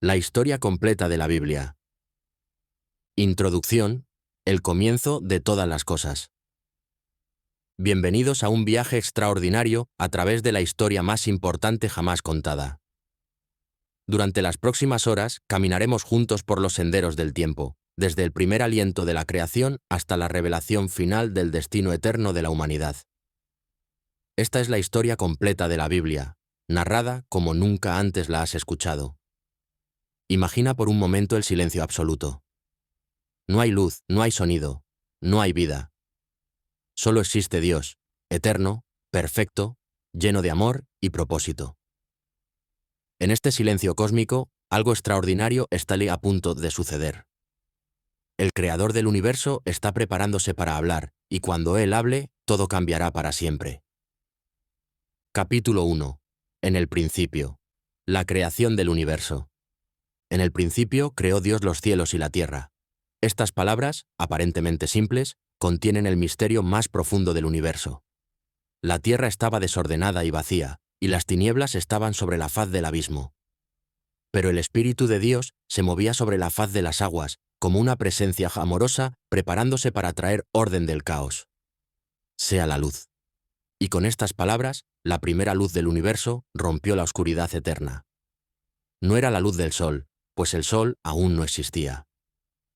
La historia completa de la Biblia. Introducción, el comienzo de todas las cosas. Bienvenidos a un viaje extraordinario a través de la historia más importante jamás contada. Durante las próximas horas caminaremos juntos por los senderos del tiempo, desde el primer aliento de la creación hasta la revelación final del destino eterno de la humanidad. Esta es la historia completa de la Biblia, narrada como nunca antes la has escuchado. Imagina por un momento el silencio absoluto. No hay luz, no hay sonido, no hay vida. Solo existe Dios, eterno, perfecto, lleno de amor y propósito. En este silencio cósmico, algo extraordinario está a punto de suceder. El creador del universo está preparándose para hablar, y cuando Él hable, todo cambiará para siempre. Capítulo 1. En el principio. La creación del universo. En el principio creó Dios los cielos y la tierra. Estas palabras, aparentemente simples, contienen el misterio más profundo del universo. La tierra estaba desordenada y vacía, y las tinieblas estaban sobre la faz del abismo. Pero el Espíritu de Dios se movía sobre la faz de las aguas, como una presencia amorosa preparándose para traer orden del caos. Sea la luz. Y con estas palabras, la primera luz del universo rompió la oscuridad eterna. No era la luz del sol, pues el sol aún no existía.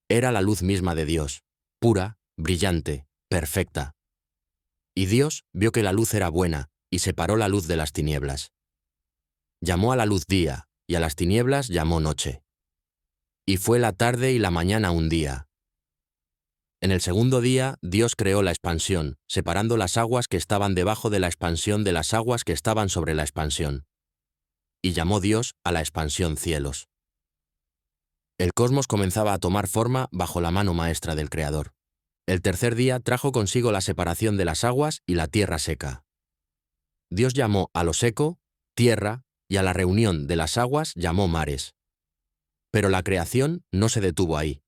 Era la luz misma de Dios, pura, brillante, perfecta. Y Dios vio que la luz era buena, y separó la luz de las tinieblas. Llamó a la luz día, y a las tinieblas llamó noche. Y fue la tarde y la mañana un día. En el segundo día, Dios creó la expansión, separando las aguas que estaban debajo de la expansión de las aguas que estaban sobre la expansión. Y llamó Dios a la expansión cielos. El cosmos comenzaba a tomar forma bajo la mano maestra del Creador. El tercer día trajo consigo la separación de las aguas y la tierra seca. Dios llamó a lo seco, tierra, y a la reunión de las aguas llamó mares. Pero la creación no se detuvo ahí.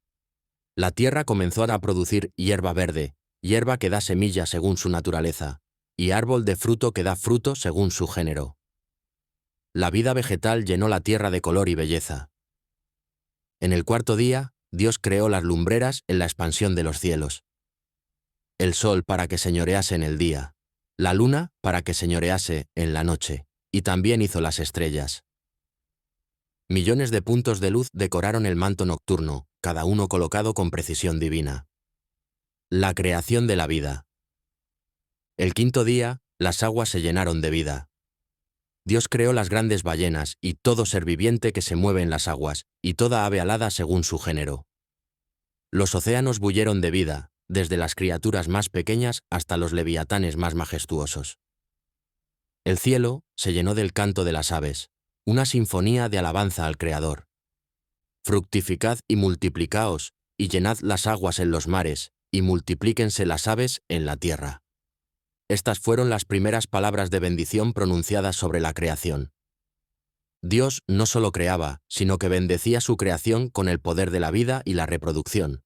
La tierra comenzó a producir hierba verde, hierba que da semilla según su naturaleza, y árbol de fruto que da fruto según su género. La vida vegetal llenó la tierra de color y belleza. En el cuarto día, Dios creó las lumbreras en la expansión de los cielos. El sol para que señorease en el día, la luna para que señorease en la noche, y también hizo las estrellas. Millones de puntos de luz decoraron el manto nocturno, cada uno colocado con precisión divina. La creación de la vida. El quinto día, las aguas se llenaron de vida. Dios creó las grandes ballenas y todo ser viviente que se mueve en las aguas, y toda ave alada según su género. Los océanos bulleron de vida, desde las criaturas más pequeñas hasta los leviatanes más majestuosos. El cielo se llenó del canto de las aves, una sinfonía de alabanza al Creador. Fructificad y multiplicaos, y llenad las aguas en los mares, y multiplíquense las aves en la tierra. Estas fueron las primeras palabras de bendición pronunciadas sobre la creación. Dios no solo creaba, sino que bendecía su creación con el poder de la vida y la reproducción.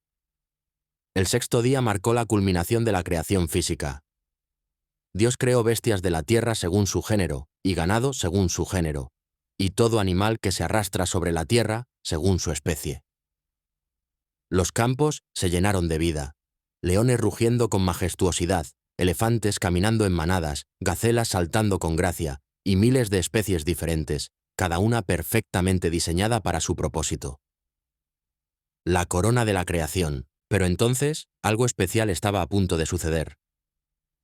El sexto día marcó la culminación de la creación física. Dios creó bestias de la tierra según su género, y ganado según su género, y todo animal que se arrastra sobre la tierra según su especie. Los campos se llenaron de vida, leones rugiendo con majestuosidad, elefantes caminando en manadas, gacelas saltando con gracia, y miles de especies diferentes, cada una perfectamente diseñada para su propósito. La corona de la creación. Pero entonces, algo especial estaba a punto de suceder.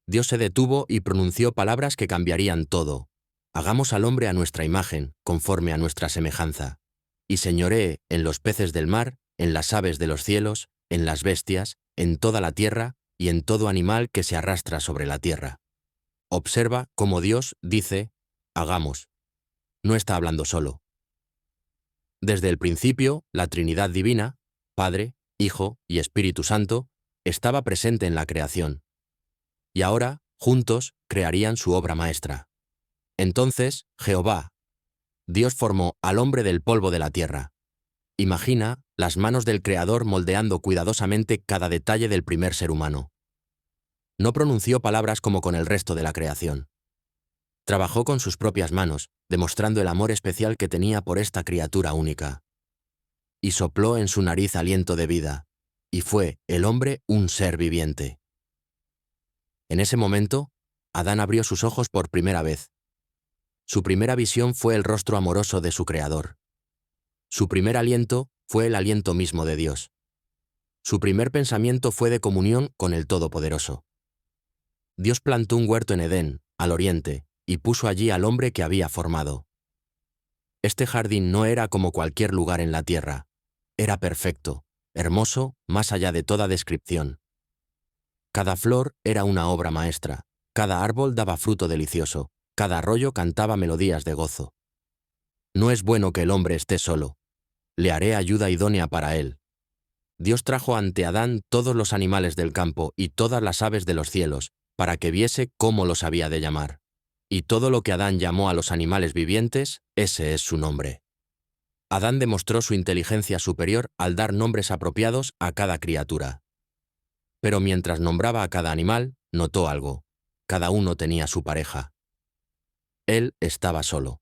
Dios se detuvo y pronunció palabras que cambiarían todo. Hagamos al hombre a nuestra imagen, conforme a nuestra semejanza, y señoree en los peces del mar, en las aves de los cielos, en las bestias, en toda la tierra y en todo animal que se arrastra sobre la tierra. Observa cómo Dios dice, hagamos. No está hablando solo. Desde el principio, la Trinidad Divina, Padre, Hijo y Espíritu Santo, estaba presente en la creación. Y ahora, juntos, crearían su obra maestra. Entonces, Jehová, Dios formó al hombre del polvo de la tierra. Imagina las manos del Creador moldeando cuidadosamente cada detalle del primer ser humano. No pronunció palabras como con el resto de la creación. Trabajó con sus propias manos, demostrando el amor especial que tenía por esta criatura única. y sopló en su nariz aliento de vida, y fue el hombre un ser viviente. En ese momento, Adán abrió sus ojos por primera vez. Su primera visión fue el rostro amoroso de su Creador. Su primer aliento fue el aliento mismo de Dios. Su primer pensamiento fue de comunión con el Todopoderoso. Dios plantó un huerto en Edén, al oriente, y puso allí al hombre que había formado. Este jardín no era como cualquier lugar en la tierra. Era perfecto, hermoso, más allá de toda descripción. Cada flor era una obra maestra, cada árbol daba fruto delicioso, cada arroyo cantaba melodías de gozo. No es bueno que el hombre esté solo. Le haré ayuda idónea para él. Dios trajo ante Adán todos los animales del campo y todas las aves de los cielos, para que viese cómo los había de llamar. Y todo lo que Adán llamó a los animales vivientes, ese es su nombre. Adán demostró su inteligencia superior al dar nombres apropiados a cada criatura. Pero mientras nombraba a cada animal, notó algo. Cada uno tenía su pareja. Él estaba solo.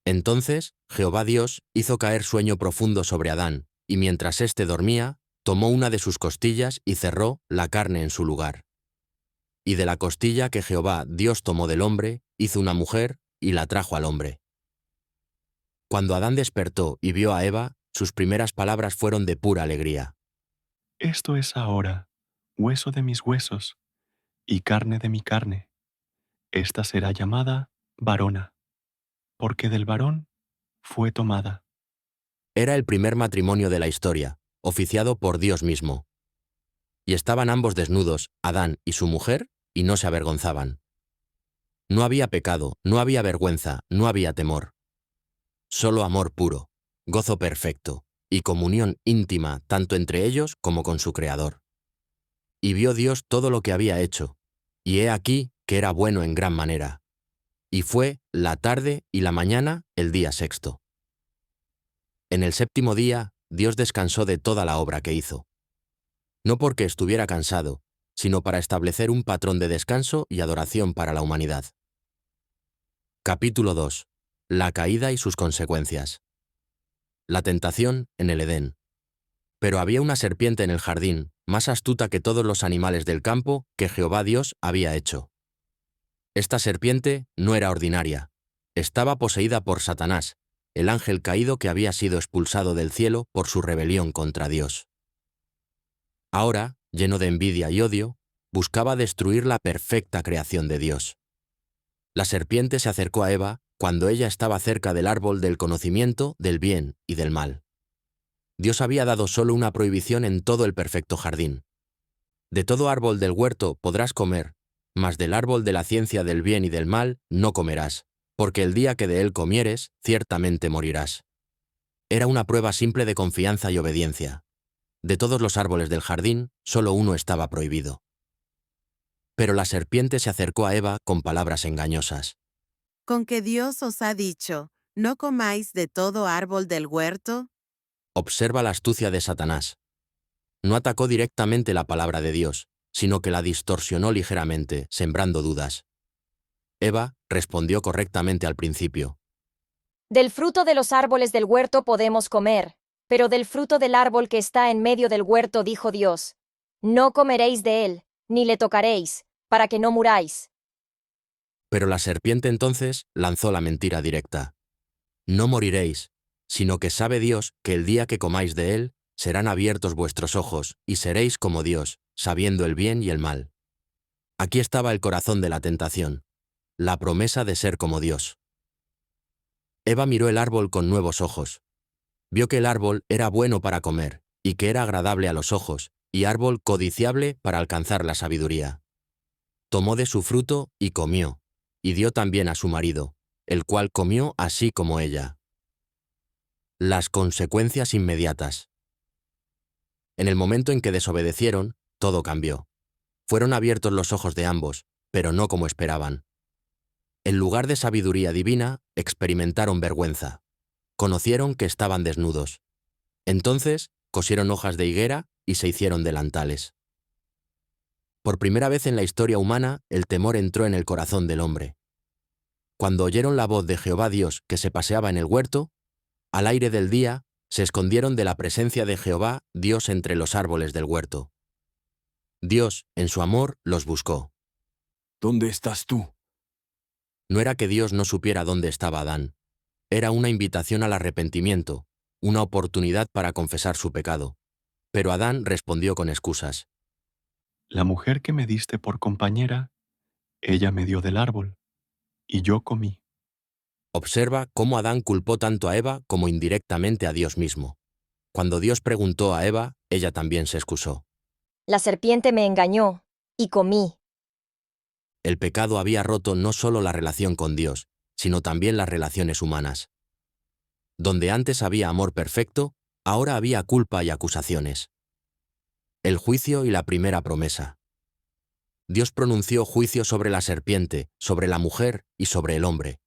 Entonces, Jehová Dios hizo caer sueño profundo sobre Adán, y mientras éste dormía, tomó una de sus costillas y cerró la carne en su lugar. Y de la costilla que Jehová Dios tomó del hombre, hizo una mujer y la trajo al hombre. Cuando Adán despertó y vio a Eva, sus primeras palabras fueron de pura alegría. Esto es ahora hueso de mis huesos y carne de mi carne. Esta será llamada varona, porque del varón fue tomada. Era el primer matrimonio de la historia, oficiado por Dios mismo. Y estaban ambos desnudos, Adán y su mujer, y no se avergonzaban. No había pecado, no había vergüenza, no había temor. Solo amor puro, gozo perfecto, y comunión íntima tanto entre ellos como con su Creador. Y vio Dios todo lo que había hecho, y he aquí que era bueno en gran manera. Y fue la tarde y la mañana el día sexto. En el séptimo día, Dios descansó de toda la obra que hizo. No porque estuviera cansado, sino para establecer un patrón de descanso y adoración para la humanidad. Capítulo 2. La caída y sus consecuencias. La tentación en el Edén. Pero había una serpiente en el jardín, más astuta que todos los animales del campo que Jehová Dios había hecho. Esta serpiente no era ordinaria. Estaba poseída por Satanás, el ángel caído que había sido expulsado del cielo por su rebelión contra Dios. Ahora, lleno de envidia y odio, buscaba destruir la perfecta creación de Dios. La serpiente se acercó a Eva cuando ella estaba cerca del árbol del conocimiento del bien y del mal. Dios había dado solo una prohibición en todo el perfecto jardín. De todo árbol del huerto podrás comer, mas del árbol de la ciencia del bien y del mal no comerás, porque el día que de él comieres, ciertamente morirás. Era una prueba simple de confianza y obediencia. De todos los árboles del jardín, solo uno estaba prohibido. Pero la serpiente se acercó a Eva con palabras engañosas. ¿Con que Dios os ha dicho, no comáis de todo árbol del huerto? Observa la astucia de Satanás. No atacó directamente la palabra de Dios, sino que la distorsionó ligeramente, sembrando dudas. Eva respondió correctamente al principio. Del fruto de los árboles del huerto podemos comer, pero del fruto del árbol que está en medio del huerto dijo Dios, no comeréis de él, ni le tocaréis, para que no muráis. Pero la serpiente entonces lanzó la mentira directa. No moriréis, sino que sabe Dios que el día que comáis de él, serán abiertos vuestros ojos, y seréis como Dios, sabiendo el bien y el mal. Aquí estaba el corazón de la tentación, la promesa de ser como Dios. Eva miró el árbol con nuevos ojos. Vio que el árbol era bueno para comer, y que era agradable a los ojos, y árbol codiciable para alcanzar la sabiduría. Tomó de su fruto y comió, y dio también a su marido, el cual comió así como ella. Las consecuencias inmediatas. En el momento en que desobedecieron, todo cambió. Fueron abiertos los ojos de ambos, pero no como esperaban. En lugar de sabiduría divina, experimentaron vergüenza. Conocieron que estaban desnudos. Entonces, cosieron hojas de higuera y se hicieron delantales. Por primera vez en la historia humana, el temor entró en el corazón del hombre. Cuando oyeron la voz de Jehová Dios que se paseaba en el huerto, al aire del día, se escondieron de la presencia de Jehová, Dios, entre los árboles del huerto. Dios, en su amor, los buscó. ¿Dónde estás tú? No era que Dios no supiera dónde estaba Adán. Era una invitación al arrepentimiento, una oportunidad para confesar su pecado. Pero Adán respondió con excusas. La mujer que me diste por compañera, ella me dio del árbol, y yo comí. Observa cómo Adán culpó tanto a Eva como indirectamente a Dios mismo. Cuando Dios preguntó a Eva, ella también se excusó. La serpiente me engañó, y comí. El pecado había roto no solo la relación con Dios, sino también las relaciones humanas. Donde antes había amor perfecto, ahora había culpa y acusaciones. El juicio y la primera promesa. Dios pronunció juicio sobre la serpiente, sobre la mujer y sobre el hombre.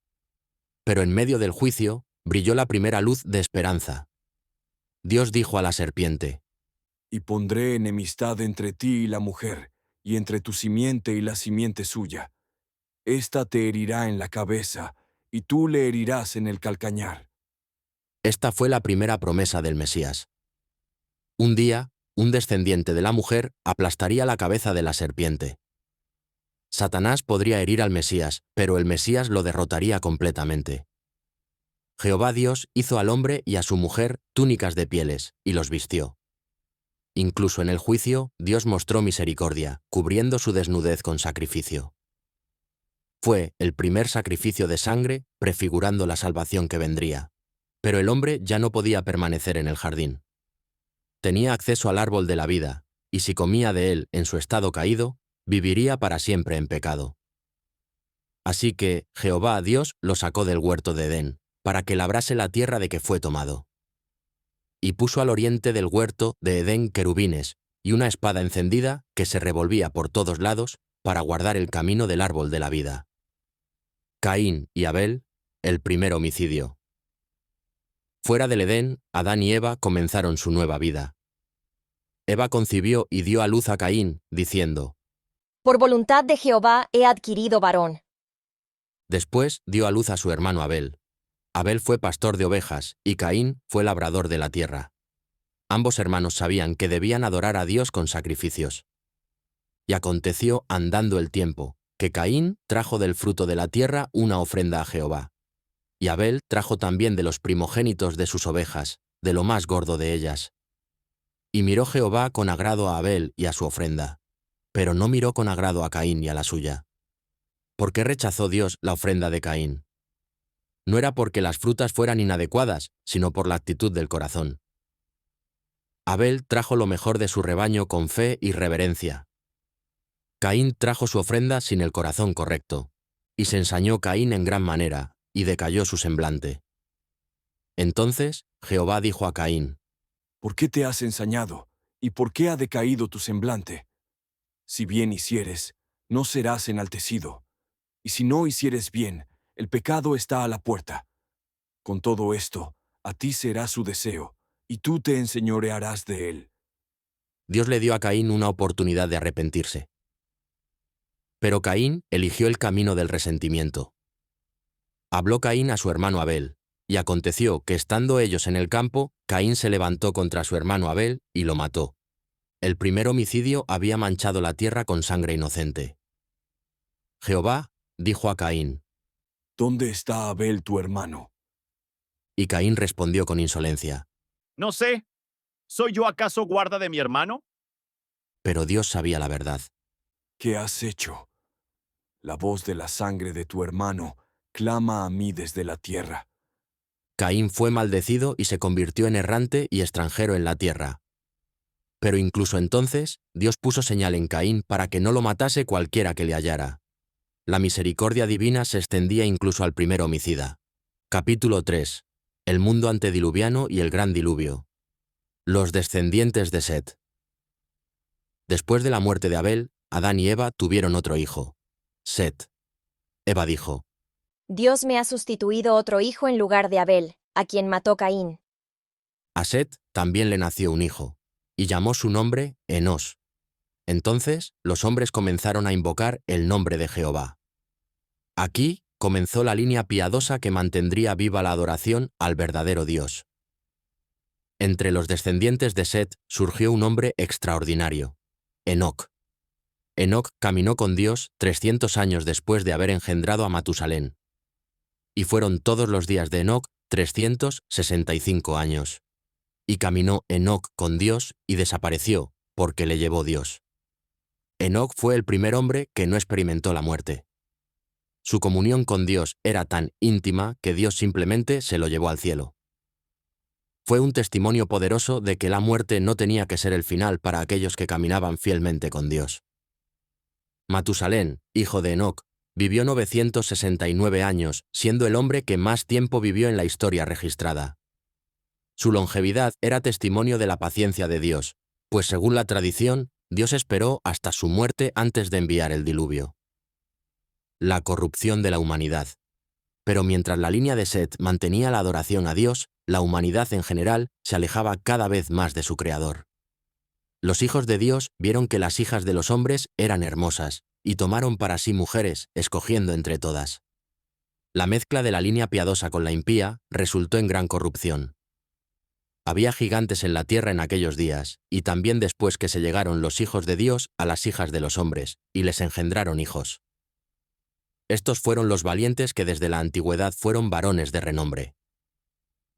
Pero en medio del juicio, brilló la primera luz de esperanza. Dios dijo a la serpiente: Y pondré enemistad entre ti y la mujer, y entre tu simiente y la simiente suya. Esta te herirá en la cabeza, y tú le herirás en el calcañar. Esta fue la primera promesa del Mesías. Un día, un descendiente de la mujer aplastaría la cabeza de la serpiente. Satanás podría herir al Mesías, pero el Mesías lo derrotaría completamente. Jehová Dios hizo al hombre y a su mujer túnicas de pieles, y los vistió. Incluso en el juicio, Dios mostró misericordia, cubriendo su desnudez con sacrificio. Fue el primer sacrificio de sangre, prefigurando la salvación que vendría. Pero el hombre ya no podía permanecer en el jardín. Tenía acceso al árbol de la vida, y si comía de él en su estado caído, viviría para siempre en pecado. Así que Jehová Dios lo sacó del huerto de Edén, para que labrase la tierra de que fue tomado. Y puso al oriente del huerto de Edén querubines, y una espada encendida que se revolvía por todos lados para guardar el camino del árbol de la vida. Caín y Abel, el primer homicidio. Fuera del Edén, Adán y Eva comenzaron su nueva vida. Eva concibió y dio a luz a Caín, diciendo: Por voluntad de Jehová he adquirido varón. Después dio a luz a su hermano Abel. Abel fue pastor de ovejas, y Caín fue labrador de la tierra. Ambos hermanos sabían que debían adorar a Dios con sacrificios. Y aconteció, andando el tiempo, que Caín trajo del fruto de la tierra una ofrenda a Jehová. Y Abel trajo también de los primogénitos de sus ovejas, de lo más gordo de ellas. Y miró Jehová con agrado a Abel y a su ofrenda, pero no miró con agrado a Caín y a la suya. ¿Por qué rechazó Dios la ofrenda de Caín? No era porque las frutas fueran inadecuadas, sino por la actitud del corazón. Abel trajo lo mejor de su rebaño con fe y reverencia. Caín trajo su ofrenda sin el corazón correcto, y se ensañó Caín en gran manera, y decayó su semblante. Entonces Jehová dijo a Caín: ¿Por qué te has ensañado? ¿Y por qué ha decaído tu semblante? Si bien hicieres, no serás enaltecido. Y si no hicieres bien, el pecado está a la puerta. Con todo esto, a ti será su deseo, y tú te enseñorearás de él. Dios le dio a Caín una oportunidad de arrepentirse. Pero Caín eligió el camino del resentimiento. Habló Caín a su hermano Abel, y aconteció que estando ellos en el campo, Caín se levantó contra su hermano Abel y lo mató. El primer homicidio había manchado la tierra con sangre inocente. Jehová dijo a Caín: ¿Dónde está Abel tu hermano? Y Caín respondió con insolencia. No sé. ¿Soy yo acaso guarda de mi hermano? Pero Dios sabía la verdad. ¿Qué has hecho? La voz de la sangre de tu hermano clama a mí desde la tierra. Caín fue maldecido y se convirtió en errante y extranjero en la tierra. Pero incluso entonces, Dios puso señal en Caín para que no lo matase cualquiera que le hallara. La misericordia divina se extendía incluso al primer homicida. Capítulo 3. El mundo antediluviano y el gran diluvio. Los descendientes de Set. Después de la muerte de Abel, Adán y Eva tuvieron otro hijo, Set. Eva dijo: Dios me ha sustituido otro hijo en lugar de Abel, a quien mató Caín. A Set también le nació un hijo, y llamó su nombre Enós. Entonces los hombres comenzaron a invocar el nombre de Jehová. Aquí comenzó la línea piadosa que mantendría viva la adoración al verdadero Dios. Entre los descendientes de Set surgió un hombre extraordinario, Enoc. Enoc caminó con Dios 300 años después de haber engendrado a Matusalén. Y fueron todos los días de Enoc 365 años. Y caminó Enoc con Dios y desapareció, porque le llevó Dios. Enoc fue el primer hombre que no experimentó la muerte. Su comunión con Dios era tan íntima que Dios simplemente se lo llevó al cielo. Fue un testimonio poderoso de que la muerte no tenía que ser el final para aquellos que caminaban fielmente con Dios. Matusalén, hijo de Enoc, vivió 969 años, siendo el hombre que más tiempo vivió en la historia registrada. Su longevidad era testimonio de la paciencia de Dios, pues según la tradición, Dios esperó hasta su muerte antes de enviar el diluvio. La corrupción de la humanidad. Pero mientras la línea de Set mantenía la adoración a Dios, la humanidad en general se alejaba cada vez más de su Creador. Los hijos de Dios vieron que las hijas de los hombres eran hermosas, y tomaron para sí mujeres, escogiendo entre todas. La mezcla de la línea piadosa con la impía resultó en gran corrupción. Había gigantes en la tierra en aquellos días, y también después que se llegaron los hijos de Dios a las hijas de los hombres, y les engendraron hijos. Estos fueron los valientes que desde la antigüedad fueron varones de renombre.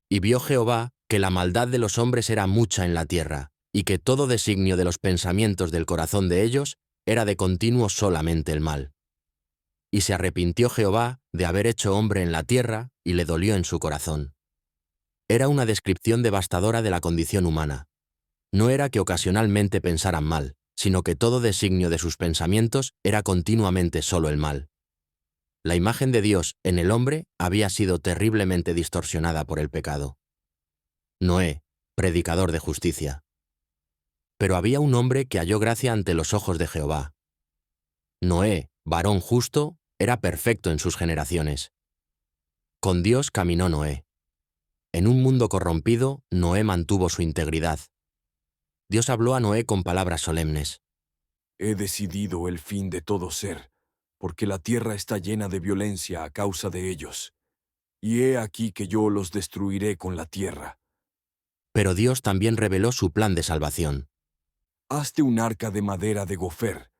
Y vio Jehová que la maldad de los hombres era mucha en la tierra, y que todo designio de los pensamientos del corazón de ellos era de continuo solamente el mal. Y se arrepintió Jehová de haber hecho hombre en la tierra, y le dolió en su corazón. Era una descripción devastadora de la condición humana. No era que ocasionalmente pensaran mal, sino que todo designio de sus pensamientos era continuamente solo el mal. La imagen de Dios en el hombre había sido terriblemente distorsionada por el pecado. Noé, predicador de justicia. Pero había un hombre que halló gracia ante los ojos de Jehová. Noé, varón justo, era perfecto en sus generaciones. Con Dios caminó Noé. En un mundo corrompido, Noé mantuvo su integridad. Dios habló a Noé con palabras solemnes. He decidido el fin de todo ser, porque la tierra está llena de violencia a causa de ellos. Y he aquí que yo los destruiré con la tierra. Pero Dios también reveló su plan de salvación. Hazte un arca de madera de gofer.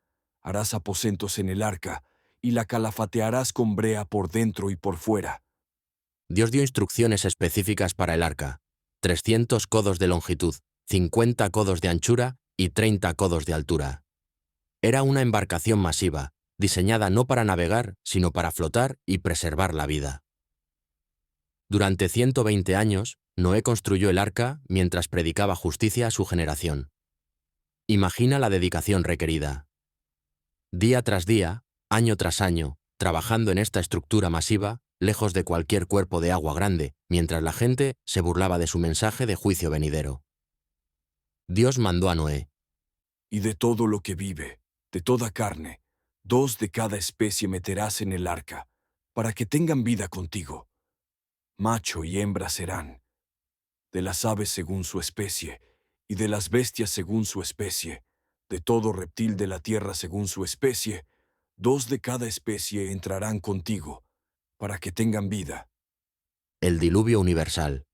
Harás aposentos en el arca, y la calafatearás con brea por dentro y por fuera. Dios dio instrucciones específicas para el arca: 300 codos de longitud, 50 codos de anchura y 30 codos de altura. Era una embarcación masiva, diseñada no para navegar, sino para flotar y preservar la vida. Durante 120 años, Noé construyó el arca mientras predicaba justicia a su generación. Imagina la dedicación requerida. Día tras día, año tras año, trabajando en esta estructura masiva, lejos de cualquier cuerpo de agua grande, mientras la gente se burlaba de su mensaje de juicio venidero. Dios mandó a Noé. Y de todo lo que vive, de toda carne, 2 de cada especie meterás en el arca, para que tengan vida contigo. Macho y hembra serán. De las aves según su especie, y de las bestias según su especie, de todo reptil de la tierra según su especie, 2 de cada especie entrarán contigo, para que tengan vida. El diluvio universal.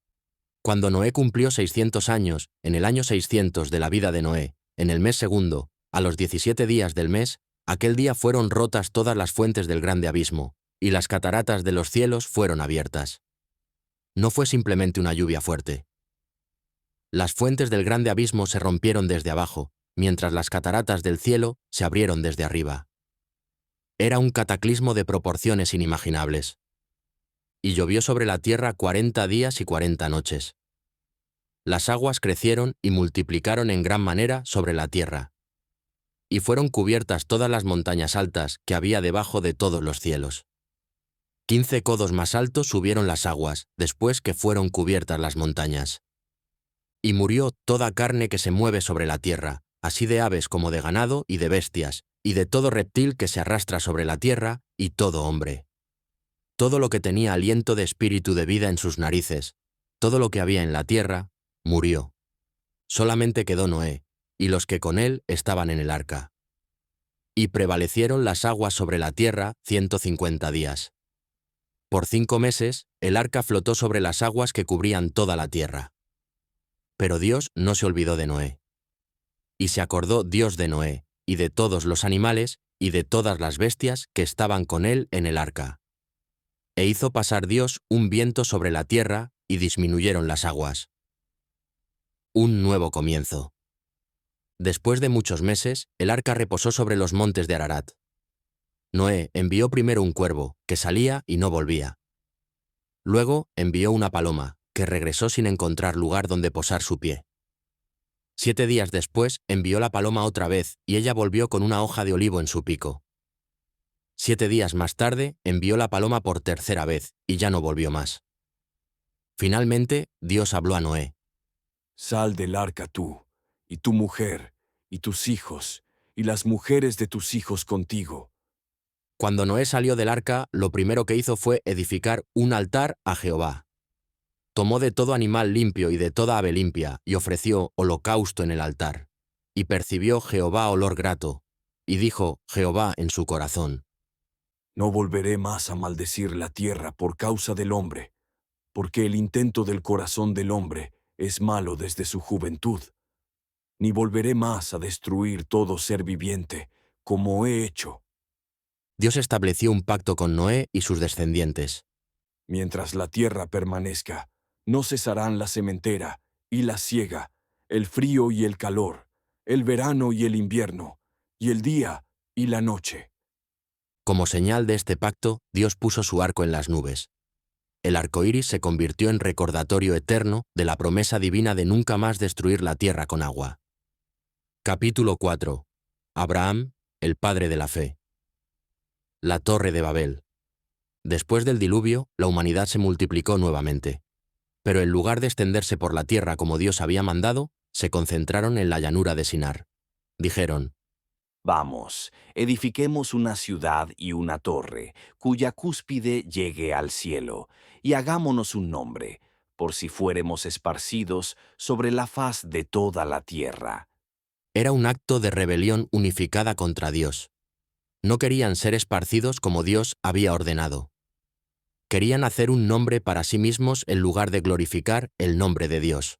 Cuando Noé cumplió 600 años, en el año 600 de la vida de Noé, en el mes segundo, a los 17 días del mes, aquel día fueron rotas todas las fuentes del grande abismo, y las cataratas de los cielos fueron abiertas. No fue simplemente una lluvia fuerte. Las fuentes del grande abismo se rompieron desde abajo, mientras las cataratas del cielo se abrieron desde arriba. Era un cataclismo de proporciones inimaginables. Y llovió sobre la tierra 40 días y 40 noches. Las aguas crecieron y multiplicaron en gran manera sobre la tierra. Y fueron cubiertas todas las montañas altas que había debajo de todos los cielos. 15 codos más altos subieron las aguas, después que fueron cubiertas las montañas. Y murió toda carne que se mueve sobre la tierra, así de aves como de ganado y de bestias, y de todo reptil que se arrastra sobre la tierra, y todo hombre. Todo lo que tenía aliento de espíritu de vida en sus narices, todo lo que había en la tierra, murió. Solamente quedó Noé, y los que con él estaban en el arca. Y prevalecieron las aguas sobre la tierra 150 días. Por 5 meses, el arca flotó sobre las aguas que cubrían toda la tierra. Pero Dios no se olvidó de Noé. Y se acordó Dios de Noé, y de todos los animales, y de todas las bestias que estaban con él en el arca. E hizo pasar Dios un viento sobre la tierra, y disminuyeron las aguas. Un nuevo comienzo. Después de muchos meses, el arca reposó sobre los montes de Ararat. Noé envió primero un cuervo, que salía y no volvía. Luego envió una paloma, que regresó sin encontrar lugar donde posar su pie. 7 días después envió la paloma otra vez, y ella volvió con una hoja de olivo en su pico. 7 días más tarde envió la paloma por tercera vez, y ya no volvió más. Finalmente, Dios habló a Noé. Sal del arca tú, y tu mujer, y tus hijos, y las mujeres de tus hijos contigo. Cuando Noé salió del arca, lo primero que hizo fue edificar un altar a Jehová. Tomó de todo animal limpio y de toda ave limpia, y ofreció holocausto en el altar. Y percibió Jehová olor grato, y dijo Jehová en su corazón: No volveré más a maldecir la tierra por causa del hombre, porque el intento del corazón del hombre es malo desde su juventud. Ni volveré más a destruir todo ser viviente, como he hecho. Dios estableció un pacto con Noé y sus descendientes. Mientras la tierra permanezca, no cesarán la sementera y la siega, el frío y el calor, el verano y el invierno, y el día y la noche. Como señal de este pacto, Dios puso su arco en las nubes. El arco iris se convirtió en recordatorio eterno de la promesa divina de nunca más destruir la tierra con agua. Capítulo 4. Abraham, el padre de la fe. La Torre de Babel. Después del diluvio, la humanidad se multiplicó nuevamente. Pero en lugar de extenderse por la tierra como Dios había mandado, se concentraron en la llanura de Sinar. Dijeron: Vamos, edifiquemos una ciudad y una torre, cuya cúspide llegue al cielo, y hagámonos un nombre, por si fuéremos esparcidos sobre la faz de toda la tierra. Era un acto de rebelión unificada contra Dios. No querían ser esparcidos como Dios había ordenado. Querían hacer un nombre para sí mismos en lugar de glorificar el nombre de Dios.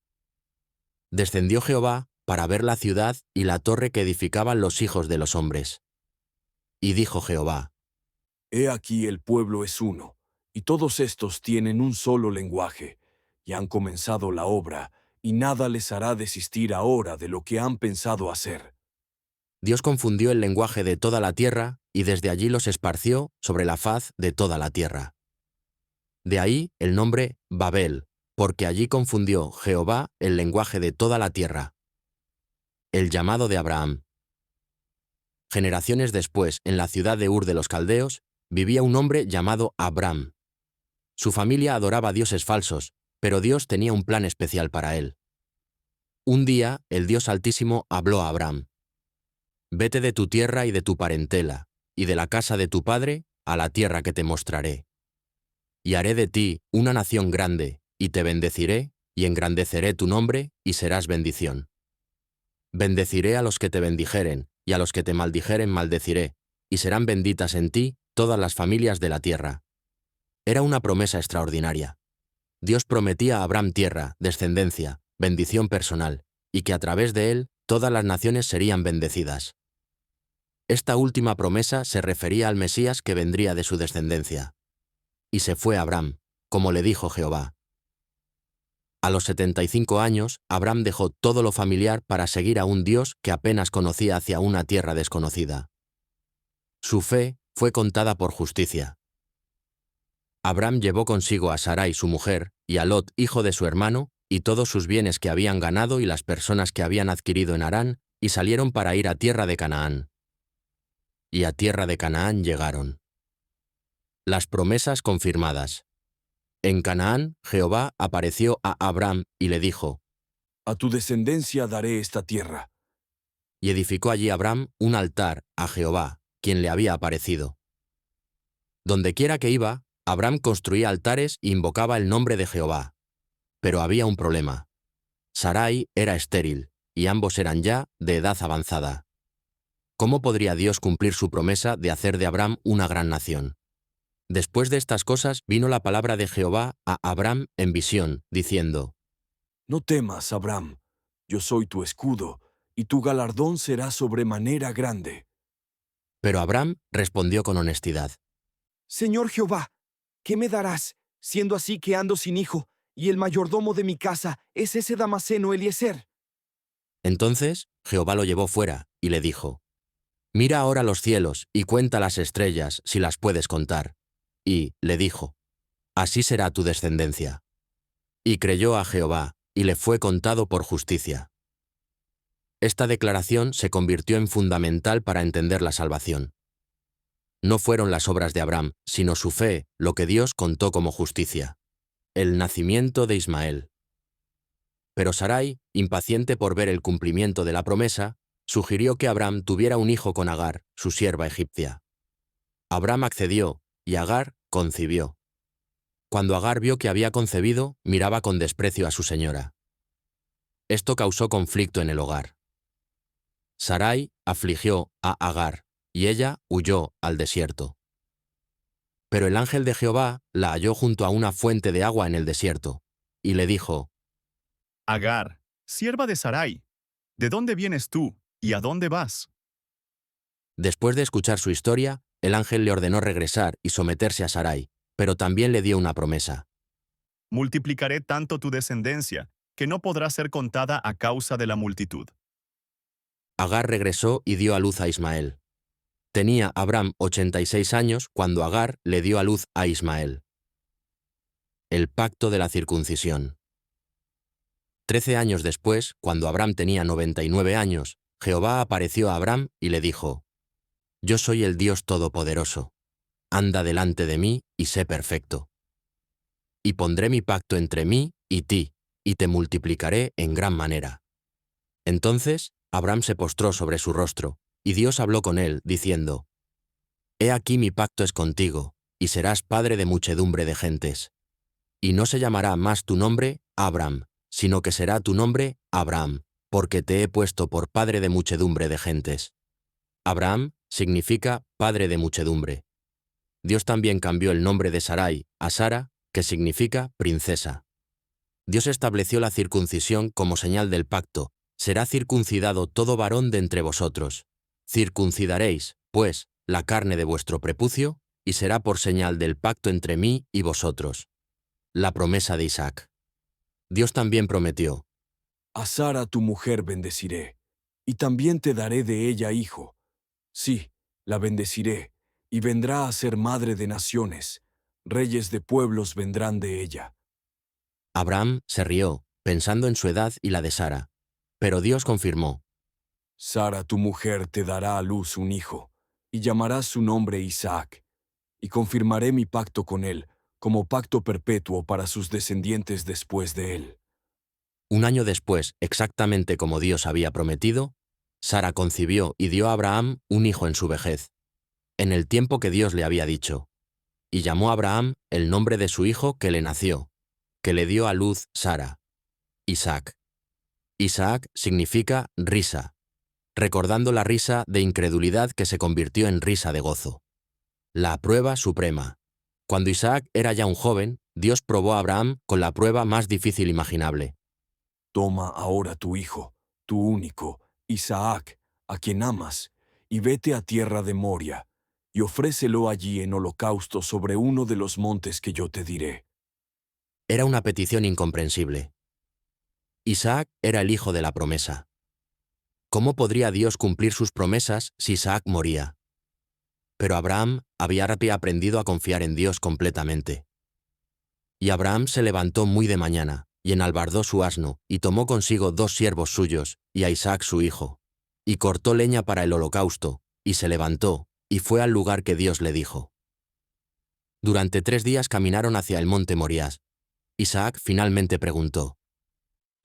Descendió Jehová para ver la ciudad y la torre que edificaban los hijos de los hombres. Y dijo Jehová: He aquí el pueblo es uno, y todos estos tienen un solo lenguaje, y han comenzado la obra, y nada les hará desistir ahora de lo que han pensado hacer. Dios confundió el lenguaje de toda la tierra y desde allí los esparció sobre la faz de toda la tierra. De ahí el nombre Babel, porque allí confundió Jehová el lenguaje de toda la tierra. El llamado de Abraham. Generaciones después, en la ciudad de Ur de los Caldeos, vivía un hombre llamado Abram. Su familia adoraba dioses falsos, pero Dios tenía un plan especial para él. Un día, el Dios Altísimo habló a Abram: Vete de tu tierra y de tu parentela, y de la casa de tu padre, a la tierra que te mostraré. Y haré de ti una nación grande, y te bendeciré, y engrandeceré tu nombre, y serás bendición. Bendeciré a los que te bendijeren, y a los que te maldijeren maldeciré, y serán benditas en ti todas las familias de la tierra. Era una promesa extraordinaria. Dios prometía a Abraham tierra, descendencia, bendición personal, y que a través de él todas las naciones serían bendecidas. Esta última promesa se refería al Mesías que vendría de su descendencia. Y se fue Abraham, como le dijo Jehová. A los 75 años, Abraham dejó todo lo familiar para seguir a un Dios que apenas conocía hacia una tierra desconocida. Su fe fue contada por justicia. Abraham llevó consigo a Sarai su mujer, y a Lot, hijo de su hermano, y todos sus bienes que habían ganado y las personas que habían adquirido en Harán, y salieron para ir a tierra de Canaán. Y a tierra de Canaán llegaron. Las promesas confirmadas. En Canaán, Jehová apareció a Abraham y le dijo: A tu descendencia daré esta tierra. Y edificó allí Abraham un altar a Jehová, quien le había aparecido. Dondequiera que iba, Abraham construía altares e invocaba el nombre de Jehová. Pero había un problema. Sarai era estéril, y ambos eran ya de edad avanzada. ¿Cómo podría Dios cumplir su promesa de hacer de Abraham una gran nación? Después de estas cosas vino la palabra de Jehová a Abraham en visión, diciendo: No temas, Abram, yo soy tu escudo, y tu galardón será sobremanera grande. Pero Abram respondió con honestidad. Señor Jehová, ¿qué me darás, siendo así que ando sin hijo, y el mayordomo de mi casa es ese Damaseno Eliezer? Entonces Jehová lo llevó fuera y le dijo, «Mira ahora los cielos y cuenta las estrellas si las puedes contar». Y le dijo, «Así será tu descendencia». Y creyó a Jehová, y le fue contado por justicia. Esta declaración se convirtió en fundamental para entender la salvación. No fueron las obras de Abram, sino su fe, lo que Dios contó como justicia. El nacimiento de Ismael. Pero Sarai, impaciente por ver el cumplimiento de la promesa, sugirió que Abram tuviera un hijo con Agar, su sierva egipcia. Abram accedió, y Agar concibió. Cuando Agar vio que había concebido, miraba con desprecio a su señora. Esto causó conflicto en el hogar. Sarai afligió a Agar, y ella huyó al desierto. Pero el ángel de Jehová la halló junto a una fuente de agua en el desierto, y le dijo, Agar, sierva de Sarai, ¿de dónde vienes tú y a dónde vas? Después de escuchar su historia, el ángel le ordenó regresar y someterse a Sarai, pero también le dio una promesa. Multiplicaré tanto tu descendencia, que no podrá ser contada a causa de la multitud. Agar regresó y dio a luz a Ismael. Tenía Abram 86 años cuando Agar le dio a luz a Ismael. El pacto de la circuncisión. 13 años después, cuando Abram tenía 99 años, Jehová apareció a Abram y le dijo, «Yo soy el Dios Todopoderoso. Anda delante de mí y sé perfecto. Y pondré mi pacto entre mí y ti, y te multiplicaré en gran manera». Entonces Abram se postró sobre su rostro, y Dios habló con él, diciendo, «He aquí mi pacto es contigo, y serás padre de muchedumbre de gentes. Y no se llamará más tu nombre Abram, sino que será tu nombre Abraham, porque te he puesto por padre de muchedumbre de gentes». Abraham significa padre de muchedumbre. Dios también cambió el nombre de Sarai a Sara, que significa princesa. Dios estableció la circuncisión como señal del pacto. Será circuncidado todo varón de entre vosotros. Circuncidaréis, pues, la carne de vuestro prepucio, y será por señal del pacto entre mí y vosotros. La promesa de Isaac. Dios también prometió, A Sara tu mujer bendeciré, y también te daré de ella hijo. Sí, la bendeciré, y vendrá a ser madre de naciones. Reyes de pueblos vendrán de ella. Abraham se rió, pensando en su edad y la de Sara. Pero Dios confirmó, Sara tu mujer te dará a luz un hijo, y llamarás su nombre Isaac, y confirmaré mi pacto con él, como pacto perpetuo para sus descendientes después de él. un año después, exactamente como Dios había prometido, Sara concibió y dio a Abraham un hijo en su vejez, en el tiempo que Dios le había dicho. Y llamó a Abraham el nombre de su hijo que le nació, que le dio a luz Sara, Isaac. Isaac significa risa, recordando la risa de incredulidad que se convirtió en risa de gozo. La prueba suprema. Cuando Isaac era ya un joven, Dios probó a Abraham con la prueba más difícil imaginable. Toma ahora tu hijo, tu único, Isaac, a quien amas, y vete a tierra de Moria, y ofrécelo allí en holocausto sobre uno de los montes que yo te diré. Era una petición incomprensible. Isaac era el hijo de la promesa. ¿Cómo podría Dios cumplir sus promesas si Isaac moría? Pero Abraham había aprendido a confiar en Dios completamente. Y Abraham se levantó muy de mañana, y enalbardó su asno, y tomó consigo 2 siervos suyos, y a Isaac su hijo, y cortó leña para el holocausto, y se levantó, y fue al lugar que Dios le dijo. Durante 3 días caminaron hacia el monte Morías. Isaac finalmente preguntó,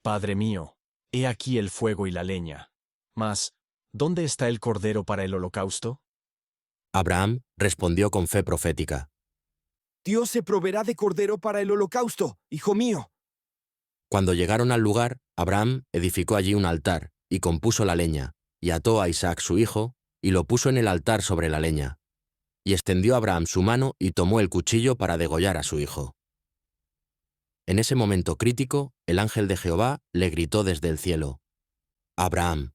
Padre mío, he aquí el fuego y la leña. Mas, ¿dónde está el cordero para el holocausto? Abraham respondió con fe profética. Dios se proveerá de cordero para el holocausto, hijo mío. Cuando llegaron al lugar, Abraham edificó allí un altar, y compuso la leña, y ató a Isaac su hijo, y lo puso en el altar sobre la leña. Y extendió Abraham su mano y tomó el cuchillo para degollar a su hijo. En ese momento crítico, el ángel de Jehová le gritó desde el cielo: «Abraham,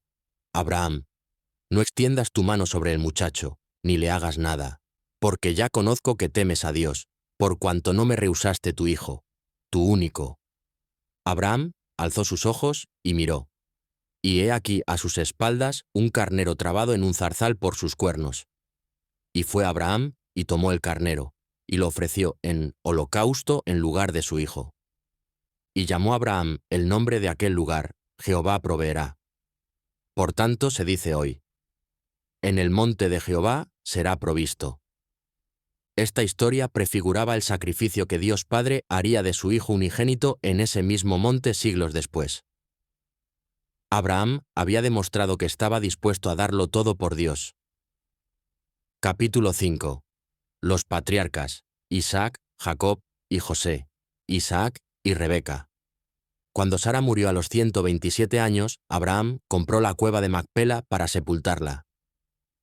Abraham, no extiendas tu mano sobre el muchacho, ni le hagas nada, porque ya conozco que temes a Dios, por cuanto no me rehusaste tu hijo, tu único». Abraham alzó sus ojos y miró. Y he aquí a sus espaldas un carnero trabado en un zarzal por sus cuernos. Y fue Abraham y tomó el carnero, y lo ofreció en holocausto en lugar de su hijo. Y llamó Abraham el nombre de aquel lugar: Jehová proveerá. Por tanto se dice hoy: en el monte de Jehová será provisto. Esta historia prefiguraba el sacrificio que Dios Padre haría de su Hijo unigénito en ese mismo monte siglos después. Abraham había demostrado que estaba dispuesto a darlo todo por Dios. Capítulo 5. Los patriarcas: Isaac, Jacob y José, Isaac y Rebeca. Cuando Sara murió a los 127 años, Abraham compró la cueva de Macpela para sepultarla.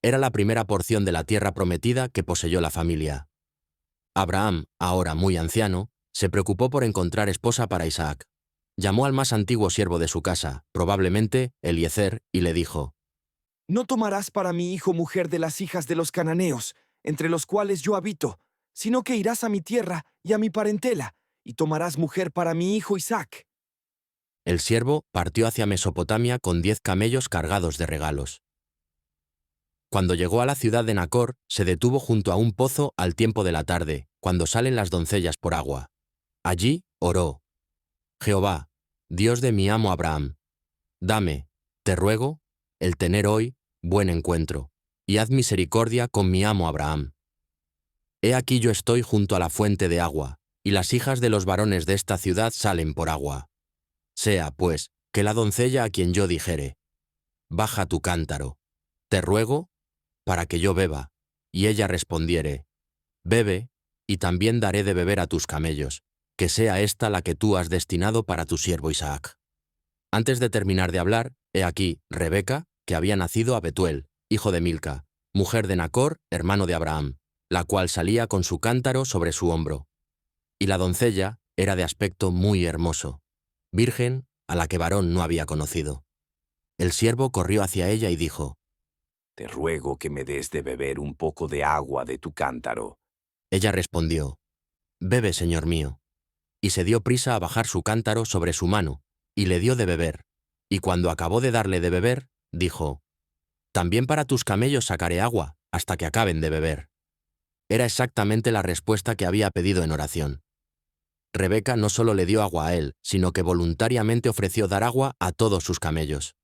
Era la primera porción de la tierra prometida que poseyó la familia. Abraham, ahora muy anciano, se preocupó por encontrar esposa para Isaac. Llamó al más antiguo siervo de su casa, probablemente Eliezer, y le dijo: No tomarás para mi hijo mujer de las hijas de los cananeos, entre los cuales yo habito, sino que irás a mi tierra y a mi parentela, y tomarás mujer para mi hijo Isaac. El siervo partió hacia Mesopotamia con 10 camellos cargados de regalos. Cuando llegó a la ciudad de Nacor, se detuvo junto a un pozo al tiempo de la tarde, cuando salen las doncellas por agua. Allí oró: Jehová, Dios de mi amo Abraham, dame, te ruego, el tener hoy buen encuentro, y haz misericordia con mi amo Abraham. He aquí yo estoy junto a la fuente de agua, y las hijas de los varones de esta ciudad salen por agua. Sea, pues, que la doncella a quien yo dijere: baja tu cántaro, te ruego, para que yo beba, y ella respondiere: bebe, y también daré de beber a tus camellos, que sea esta la que tú has destinado para tu siervo Isaac. Antes de terminar de hablar, he aquí Rebeca, que había nacido a Betuel, hijo de Milca, mujer de Nacor, hermano de Abraham, la cual salía con su cántaro sobre su hombro. Y la doncella era de aspecto muy hermoso, virgen, a la que varón no había conocido. El siervo corrió hacia ella y dijo: Te ruego que me des de beber un poco de agua de tu cántaro. Ella respondió: bebe, señor mío. Y se dio prisa a bajar su cántaro sobre su mano, y le dio de beber. Y cuando acabó de darle de beber, dijo: también para tus camellos sacaré agua, hasta que acaben de beber. Era exactamente la respuesta que había pedido en oración. Rebeca no solo le dio agua a él, sino que voluntariamente ofreció dar agua a todos sus camellos.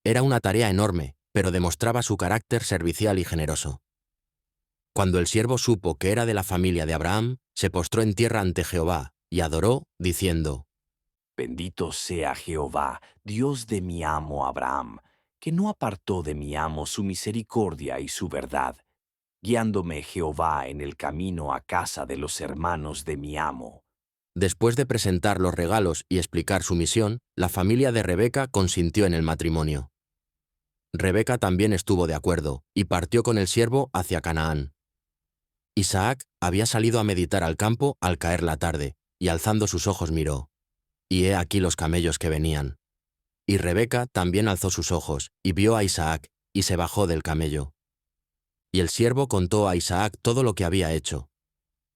Era una tarea enorme, pero demostraba su carácter servicial y generoso. Cuando el siervo supo que era de la familia de Abraham, se postró en tierra ante Jehová, y adoró, diciendo: Bendito sea Jehová, Dios de mi amo Abraham, que no apartó de mi amo su misericordia y su verdad, guiándome Jehová en el camino a casa de los hermanos de mi amo. Después de presentar los regalos y explicar su misión, la familia de Rebeca consintió en el matrimonio. Rebeca también estuvo de acuerdo, y partió con el siervo hacia Canaán. Isaac había salido a meditar al campo al caer la tarde, y alzando sus ojos miró. Y he aquí los camellos que venían. Y Rebeca también alzó sus ojos, y vio a Isaac, y se bajó del camello. Y el siervo contó a Isaac todo lo que había hecho.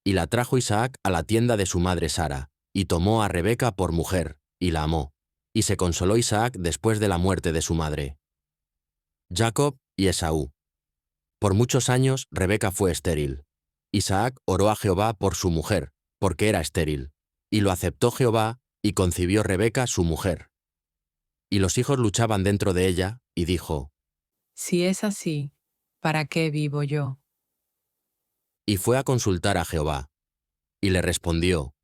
Y la trajo Isaac a la tienda de su madre Sara, y tomó a Rebeca por mujer, y la amó. Y se consoló Isaac después de la muerte de su madre. Jacob y Esaú. Por muchos años Rebeca fue estéril. Isaac oró a Jehová por su mujer, porque era estéril. Y lo aceptó Jehová, y concibió Rebeca su mujer. Y los hijos luchaban dentro de ella, y dijo: Si es así, ¿para qué vivo yo? Y fue a consultar a Jehová. Y le respondió: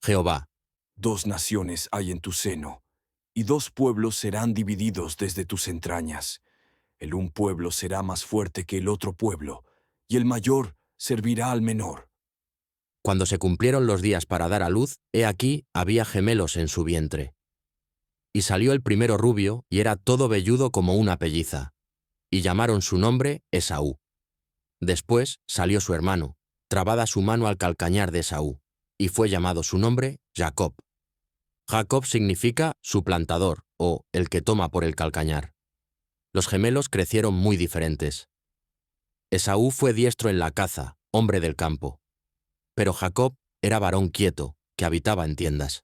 Jehová, 2 naciones hay en tu seno, y 2 pueblos serán divididos desde tus entrañas. El un pueblo será más fuerte que el otro pueblo, y el mayor servirá al menor. cuando se cumplieron los días para dar a luz, he aquí había gemelos en su vientre. Y salió el primero rubio, y era todo velludo como una pelliza. Y llamaron su nombre Esaú. Después salió su hermano, trabada su mano al calcañar de Esaú. y fue llamado su nombre Jacob. Jacob significa suplantador o el que toma por el calcañar. Los gemelos crecieron muy diferentes. Esaú fue diestro en la caza, hombre del campo. Pero Jacob era varón quieto, que habitaba en tiendas.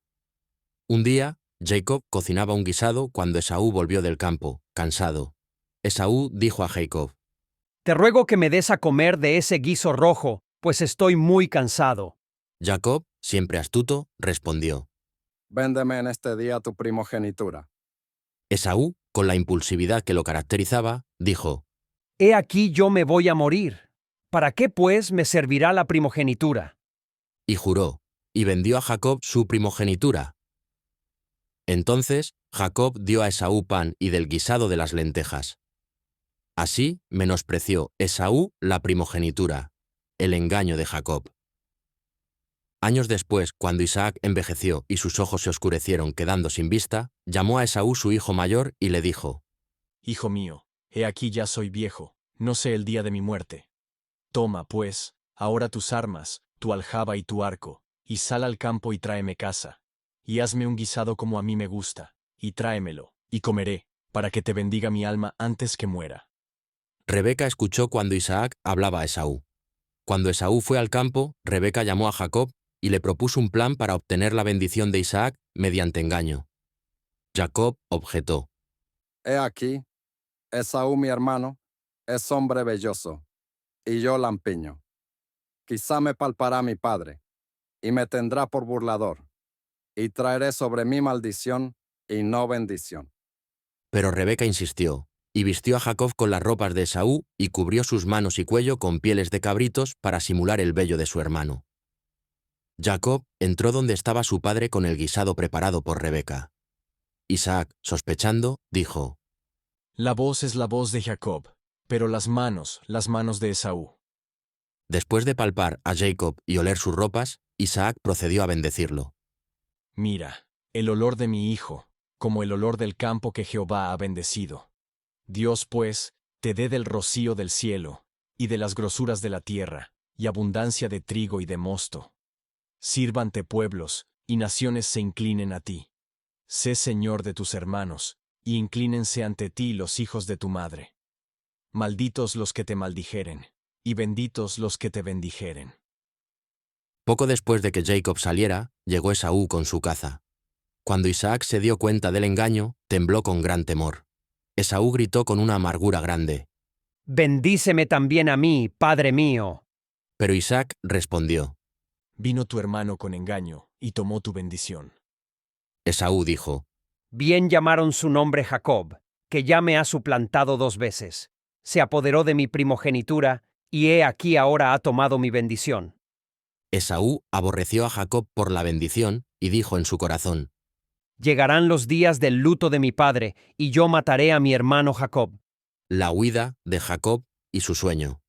Un día, Jacob cocinaba un guisado cuando Esaú volvió del campo, cansado. Esaú dijo a Jacob: Te ruego que me des a comer de ese guiso rojo, pues estoy muy cansado. Jacob, siempre astuto, respondió. Véndeme en este día tu primogenitura. Esaú, con la impulsividad que lo caracterizaba, dijo: He aquí yo me voy a morir. ¿Para qué, pues, me servirá la primogenitura? Y juró, y vendió a Jacob su primogenitura. Entonces Jacob dio a Esaú pan y del guisado de las lentejas. Así menospreció Esaú la primogenitura, el engaño de Jacob. Años después, cuando Isaac envejeció y sus ojos se oscurecieron quedando sin vista, llamó a Esaú su hijo mayor y le dijo: Hijo mío, he aquí ya soy viejo, no sé el día de mi muerte. Toma, pues, ahora tus armas, tu aljaba y tu arco, y sal al campo y tráeme caza. Y hazme un guisado como a mí me gusta, y tráemelo, y comeré, para que te bendiga mi alma antes que muera. Rebeca escuchó cuando Isaac hablaba a Esaú. Cuando Esaú fue al campo, Rebeca llamó a Jacob y le propuso un plan para obtener la bendición de Isaac mediante engaño. Jacob objetó: He aquí, Esaú mi hermano es hombre velloso, y yo lampiño. Quizá me palpará mi padre, y me tendrá por burlador, y traeré sobre mí maldición y no bendición. Pero Rebeca insistió, y vistió a Jacob con las ropas de Esaú y cubrió sus manos y cuello con pieles de cabritos para simular el vello de su hermano. Jacob entró donde estaba su padre con el guisado preparado por Rebeca. Isaac, sospechando, dijo: La voz es la voz de Jacob, pero las manos de Esaú. Después de palpar a Jacob y oler sus ropas, Isaac procedió a bendecirlo. Mira, el olor de mi hijo, como el olor del campo que Jehová ha bendecido. Dios, pues, te dé del rocío del cielo, y de las grosuras de la tierra, y abundancia de trigo y de mosto. Sírvante pueblos, y naciones se inclinen a ti. Sé señor de tus hermanos, y inclínense ante ti los hijos de tu madre. Malditos los que te maldijeren, y benditos los que te bendijeren. Poco después de que Jacob saliera, llegó Esaú con su caza. Cuando Isaac se dio cuenta del engaño, tembló con gran temor. Esaú gritó con una amargura grande. Bendíceme también a mí, padre mío. Pero Isaac respondió. Vino tu hermano con engaño, y tomó tu bendición. Esaú dijo. Bien llamaron su nombre Jacob, que ya me ha suplantado 2 veces. Se apoderó de mi primogenitura, y he aquí ahora ha tomado mi bendición. Esaú aborreció a Jacob por la bendición, y dijo en su corazón. Llegarán los días del luto de mi padre, y yo mataré a mi hermano Jacob. La huida de Jacob y su sueño.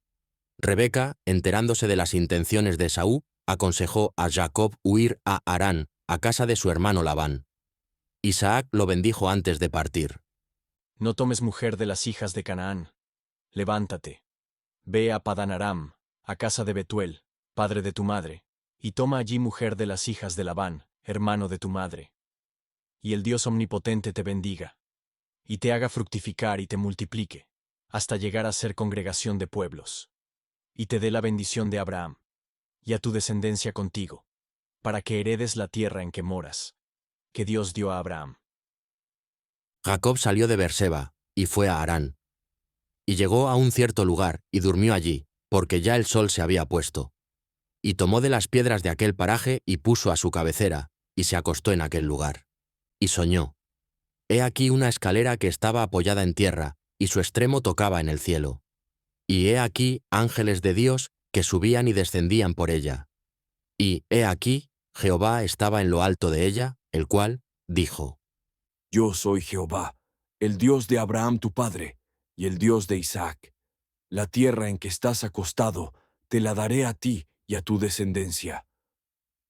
Rebeca, enterándose de las intenciones de Esaú, aconsejó a Jacob huir a Harán, a casa de su hermano Labán. Isaac lo bendijo antes de partir. No tomes mujer de las hijas de Canaán. Levántate. Ve a Padán Aram, a casa de Betuel, padre de tu madre, y toma allí mujer de las hijas de Labán, hermano de tu madre. Y el Dios omnipotente te bendiga, y te haga fructificar y te multiplique, hasta llegar a ser congregación de pueblos. Y te dé la bendición de Abraham, y a tu descendencia contigo, para que heredes la tierra en que moras, que Dios dio a Abraham. Jacob salió de Beerseba, y fue a Harán. Y llegó a un cierto lugar, y durmió allí, porque ya el sol se había puesto. Y tomó de las piedras de aquel paraje, y puso a su cabecera, y se acostó en aquel lugar. Y soñó. He aquí una escalera que estaba apoyada en tierra, y su extremo tocaba en el cielo. Y he aquí ángeles de Dios que subían y descendían por ella. Y he aquí Jehová estaba en lo alto de ella, el cual dijo: Yo soy Jehová, el Dios de Abraham tu padre, y el Dios de Isaac. La tierra en que estás acostado, te la daré a ti y a tu descendencia.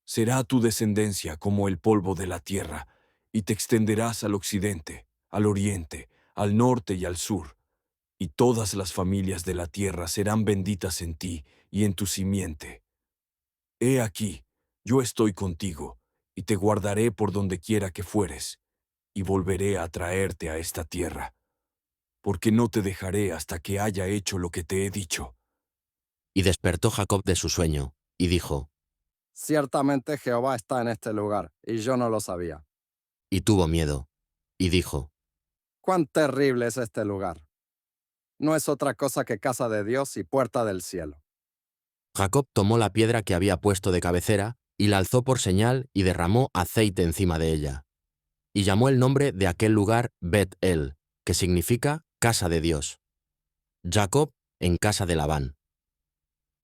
Será tu descendencia como el polvo de la tierra, y te extenderás al occidente, al oriente, al norte y al sur. Y todas las familias de la tierra serán benditas en ti y en tu simiente. He aquí, Yo estoy contigo, y te guardaré por donde quiera que fueres, y volveré a traerte a esta tierra, porque no te dejaré hasta que haya hecho lo que te he dicho. Y despertó Jacob de su sueño, y dijo, Ciertamente Jehová está en este lugar, y yo no lo sabía. y tuvo miedo, y dijo, ¡Cuán terrible es este lugar! No es otra cosa que casa de Dios y puerta del cielo. Jacob tomó la piedra que había puesto de cabecera, y la alzó por señal y derramó aceite encima de ella. Y llamó el nombre de aquel lugar Bet-El, que significa casa de Dios. Jacob en casa de Labán.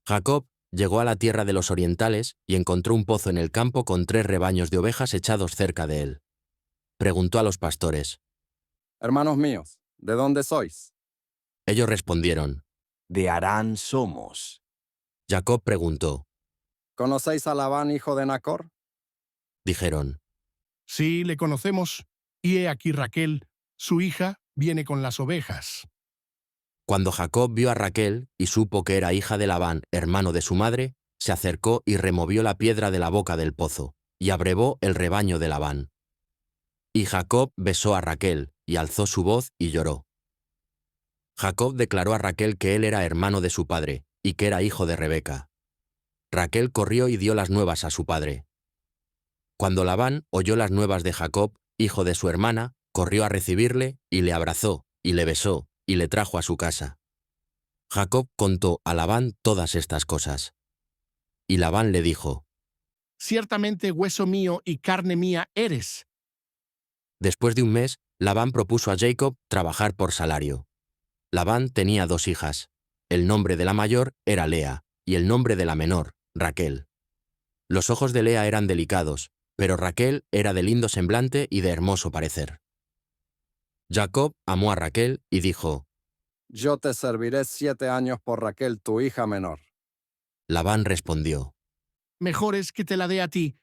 Jacob llegó a la tierra de los orientales y encontró un pozo en el campo con 3 rebaños de ovejas echados cerca de él. Preguntó a los pastores. Hermanos míos, ¿de dónde sois? Ellos respondieron. De Harán somos. Jacob preguntó. ¿Conocéis a Labán, hijo de Nacor? Dijeron. Sí, le conocemos, y he aquí Raquel, su hija, viene con las ovejas. Cuando Jacob vio a Raquel y supo que era hija de Labán, hermano de su madre, se acercó y removió la piedra de la boca del pozo, y abrevó el rebaño de Labán. Y Jacob besó a Raquel, y alzó su voz y lloró. Jacob declaró a Raquel que él era hermano de su padre, y que era hijo de Rebeca. Raquel corrió y dio las nuevas a su padre. Cuando Labán oyó las nuevas de Jacob, hijo de su hermana, corrió a recibirle, y le abrazó, y le besó, y le trajo a su casa. Jacob contó a Labán todas estas cosas. Y Labán le dijo, Ciertamente hueso mío y carne mía eres. Después de un mes, Labán propuso a Jacob trabajar por salario. Labán tenía 2 hijas. El nombre de la mayor era Lea, y el nombre de la menor, Raquel. Los ojos de Lea eran delicados, pero Raquel era de lindo semblante y de hermoso parecer. Jacob amó a Raquel y dijo, Yo te serviré 7 años por Raquel, tu hija menor. Labán respondió, Mejor es que te la dé a ti,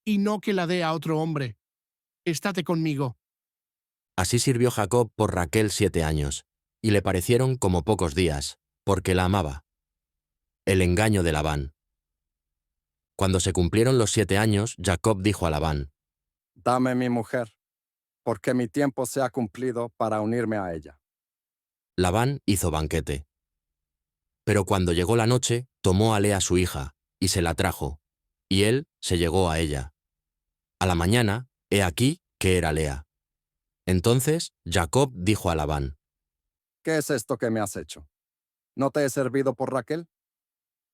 y no que la dé a otro hombre. Estate conmigo. Así sirvió Jacob por Raquel 7 años, y le parecieron como pocos días, porque la amaba. El engaño de Labán. Cuando se cumplieron los 7 años, Jacob dijo a Labán, Dame mi mujer, porque mi tiempo se ha cumplido para unirme a ella. Labán hizo banquete. Pero cuando llegó la noche, tomó a Lea su hija, y se la trajo, y él se llegó a ella. A la mañana, he aquí que era Lea. Entonces Jacob dijo a Labán, ¿Qué es esto que me has hecho? ¿No te he servido por Raquel?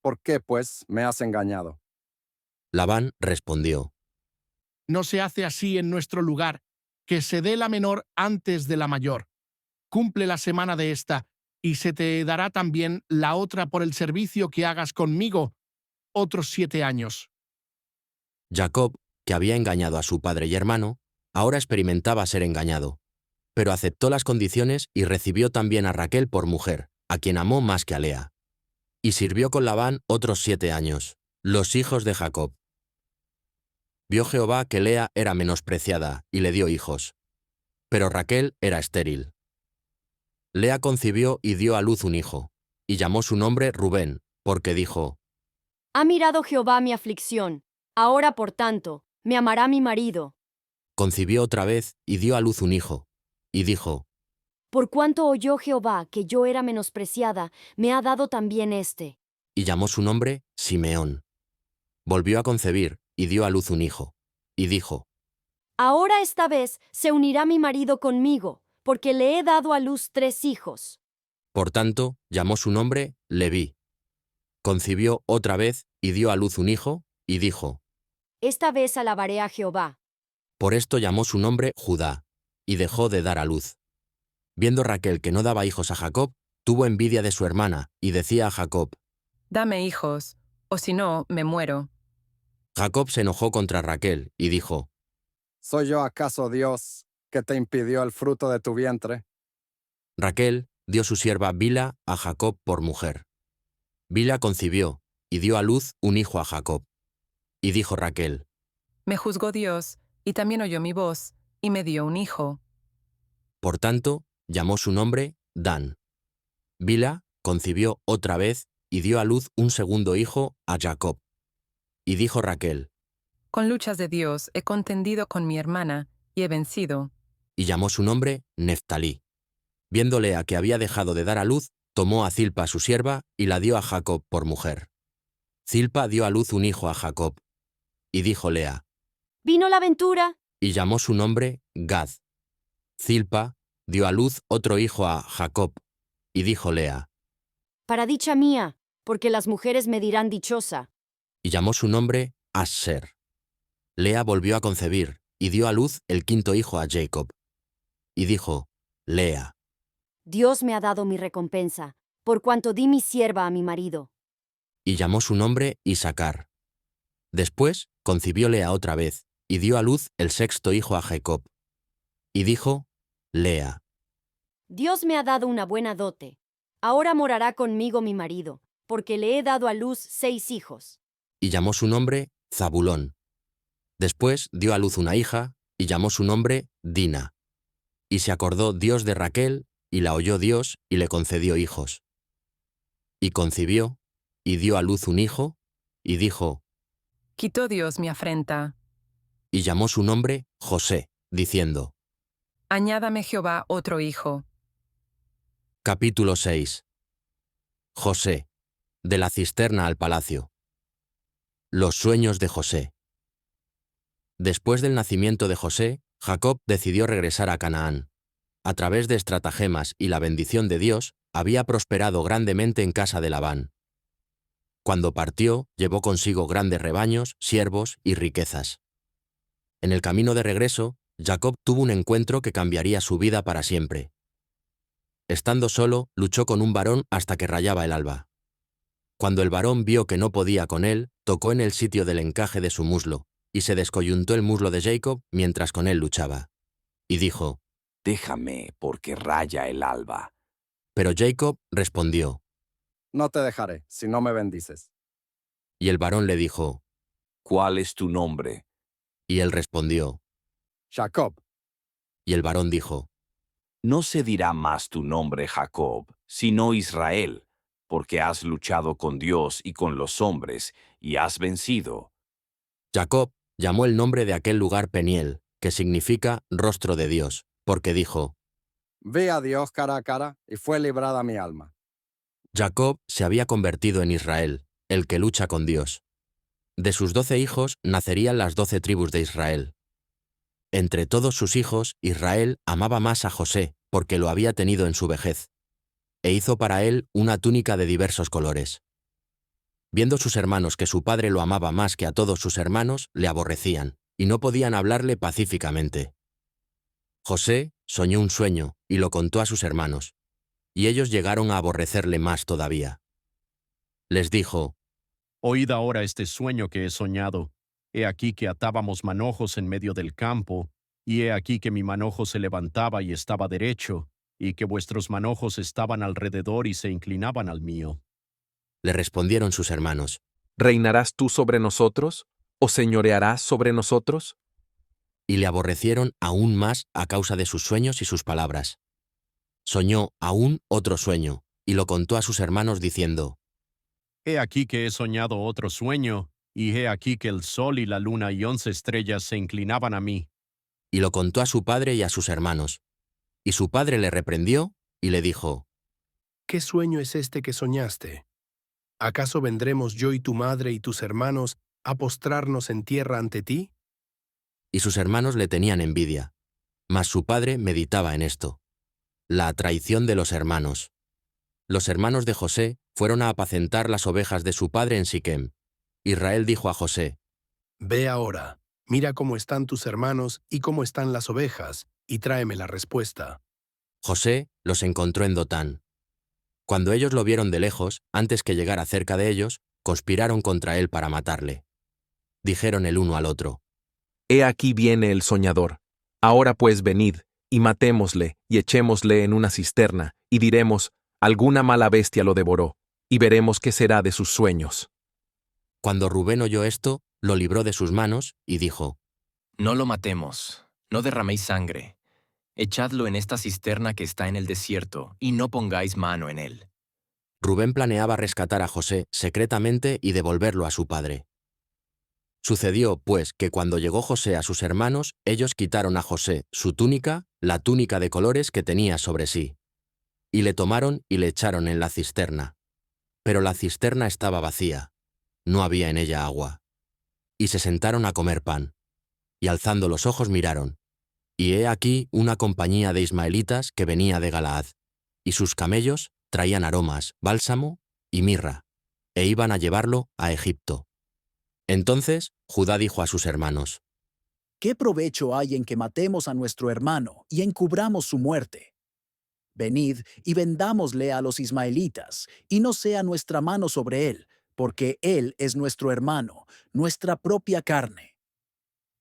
¿Por qué, pues, me has engañado? Labán respondió, No se hace así en nuestro lugar, que se dé la menor antes de la mayor. Cumple la semana de esta, y se te dará también la otra por el servicio que hagas conmigo, otros 7 años. Jacob, que había engañado a su padre y hermano, ahora experimentaba ser engañado, pero aceptó las condiciones y recibió también a Raquel por mujer, a quien amó más que a Lea. Y sirvió con Labán otros 7 años, los hijos de Jacob. Vio Jehová que Lea era menospreciada, y le dio hijos. Pero Raquel era estéril. Lea concibió y dio a luz un hijo, y llamó su nombre Rubén, porque dijo, Ha mirado Jehová mi aflicción, ahora por tanto, me amará mi marido. concibió otra vez y dio a luz un hijo, y dijo, Por cuanto oyó Jehová que yo era menospreciada, me ha dado también este. y llamó su nombre Simeón. Volvió a concebir y dio a luz un hijo, y dijo, Ahora esta vez se unirá mi marido conmigo, porque le he dado a luz 3 hijos. por tanto, llamó su nombre Leví. Concibió otra vez y dio a luz un hijo, y dijo, Esta vez alabaré a Jehová. por esto llamó su nombre Judá, y dejó de dar a luz. Viendo Raquel que no daba hijos a Jacob, tuvo envidia de su hermana, y decía a Jacob, Dame hijos, o si no, me muero. Jacob se enojó contra Raquel, y dijo, ¿Soy yo acaso Dios que te impidió el fruto de tu vientre? Raquel dio su sierva Bila a Jacob por mujer. Bila concibió, y dio a luz un hijo a Jacob. Y dijo Raquel, Me juzgó Dios, y también oyó mi voz, y me dio un hijo. por tanto, llamó su nombre Dan. Bila concibió otra vez y dio a luz un segundo hijo a Jacob. Y dijo Raquel, Con luchas de Dios he contendido con mi hermana y he vencido. Y llamó su nombre Neftalí. Viendo Lea que había dejado de dar a luz, tomó a Zilpa su sierva y la dio a Jacob por mujer. Zilpa dio a luz un hijo a Jacob. Y dijo Lea, ¿Vino la ventura? y llamó su nombre Gad. Zilpa dio a luz otro hijo a Jacob. Y dijo Lea, Para dicha mía, porque las mujeres me dirán dichosa. y llamó su nombre Asser. Lea volvió a concebir, y dio a luz el quinto hijo a Jacob. Y dijo, Lea, Dios me ha dado mi recompensa, por cuanto di mi sierva a mi marido. y llamó su nombre Isacar. Después concibió Lea otra vez, y dio a luz el sexto hijo a Jacob. Y dijo, Lea, Dios me ha dado una buena dote. Ahora morará conmigo mi marido, porque le he dado a luz 6 hijos. y llamó su nombre Zabulón. Después dio a luz una hija, y llamó su nombre Dina. Y se acordó Dios de Raquel, y la oyó Dios, y le concedió hijos. Y concibió, y dio a luz un hijo, y dijo, Quitó Dios mi afrenta. y llamó su nombre José, diciendo. Añádame Jehová otro hijo. Capítulo 6. José, de la cisterna al palacio. Los sueños de José. Después del nacimiento de José, Jacob decidió regresar a Canaán. A través de estratagemas y la bendición de Dios, había prosperado grandemente en casa de Labán. Cuando partió, llevó consigo grandes rebaños, siervos y riquezas. En el camino de regreso, Jacob tuvo un encuentro que cambiaría su vida para siempre. Estando solo, luchó con un varón hasta que rayaba el alba. Cuando el varón vio que no podía con él, tocó en el sitio del encaje de su muslo, y se descoyuntó el muslo de Jacob mientras con él luchaba. Y dijo, Déjame, porque raya el alba. pero Jacob respondió, No te dejaré, si no me bendices. y el varón le dijo, ¿Cuál es tu nombre? y él respondió, Jacob, y el varón dijo, No se dirá más tu nombre Jacob, sino Israel, porque has luchado con Dios y con los hombres, y has vencido. Jacob llamó el nombre de aquel lugar Peniel, que significa rostro de Dios, porque dijo, vi a Dios cara a cara y fue librada mi alma. Jacob se había convertido en Israel, el que lucha con Dios. De sus 12 hijos nacerían las 12 tribus de Israel. Entre todos sus hijos, Israel amaba más a José, porque lo había tenido en su vejez, e hizo para él una túnica de diversos colores. Viendo sus hermanos que su padre lo amaba más que a todos sus hermanos, le aborrecían, y no podían hablarle pacíficamente. José soñó un sueño y lo contó a sus hermanos, y ellos llegaron a aborrecerle más todavía. Les dijo, Oíd ahora este sueño que he soñado. He aquí que atábamos manojos en medio del campo, y he aquí que mi manojo se levantaba y estaba derecho, y que vuestros manojos estaban alrededor y se inclinaban al mío. le respondieron sus hermanos, ¿Reinarás tú sobre nosotros? ¿O señorearás sobre nosotros? y le aborrecieron aún más a causa de sus sueños y sus palabras. Soñó aún otro sueño, y lo contó a sus hermanos diciendo, He aquí que he soñado otro sueño, y he aquí que el sol y la luna y 11 estrellas se inclinaban a mí. y lo contó a su padre y a sus hermanos. Y su padre le reprendió y le dijo, ¿Qué sueño es este que soñaste? ¿Acaso vendremos yo y tu madre y tus hermanos a postrarnos en tierra ante ti? y sus hermanos le tenían envidia. Mas su padre meditaba en esto. La traición de los hermanos. Los hermanos de José fueron a apacentar las ovejas de su padre en Siquem. Israel dijo a José, Ve ahora, mira cómo están tus hermanos y cómo están las ovejas, y tráeme la respuesta. José los encontró en Dotán. Cuando ellos lo vieron de lejos, antes que llegara cerca de ellos, conspiraron contra él para matarle. Dijeron el uno al otro, He aquí viene el soñador. Ahora pues venid, y matémosle, y echémosle en una cisterna, y diremos, alguna mala bestia lo devoró, y veremos qué será de sus sueños. Cuando Rubén oyó esto, lo libró de sus manos, y dijo, No lo matemos, no derraméis sangre. Echadlo en esta cisterna que está en el desierto, y no pongáis mano en él. Rubén planeaba rescatar a José secretamente y devolverlo a su padre. Sucedió, pues, que cuando llegó José a sus hermanos, ellos quitaron a José su túnica, la túnica de colores que tenía sobre sí. Y le tomaron y le echaron en la cisterna. Pero la cisterna estaba vacía, no había en ella agua. Y se sentaron a comer pan. Y alzando los ojos miraron. Y he aquí una compañía de ismaelitas que venía de Galaad. Y sus camellos traían aromas, bálsamo y mirra, e iban a llevarlo a Egipto. Entonces Judá dijo a sus hermanos: ¿Qué provecho hay en que matemos a nuestro hermano y encubramos su muerte? Venid y vendámosle a los ismaelitas, y no sea nuestra mano sobre él, porque él es nuestro hermano, nuestra propia carne.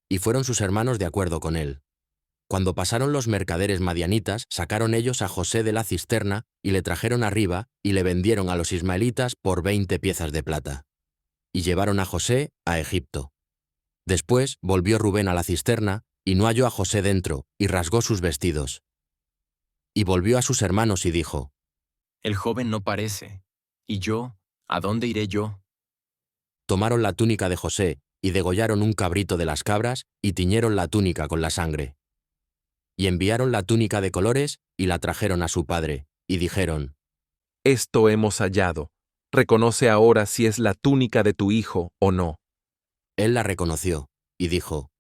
Y fueron sus hermanos de acuerdo con él. Cuando pasaron los mercaderes madianitas, sacaron ellos a José de la cisterna y le trajeron arriba y le vendieron a los ismaelitas por 20 piezas de plata. Y llevaron a José a Egipto. Después volvió Rubén a la cisterna y no halló a José dentro, y rasgó sus vestidos. Y volvió a sus hermanos y dijo: El joven no parece. ¿Y yo? ¿A dónde iré yo? Tomaron la túnica de José y degollaron un cabrito de las cabras y tiñeron la túnica con la sangre. Y enviaron la túnica de colores y la trajeron a su padre, y dijeron: Esto hemos hallado. Reconoce ahora si es la túnica de tu hijo o no. Él la reconoció, y dijo: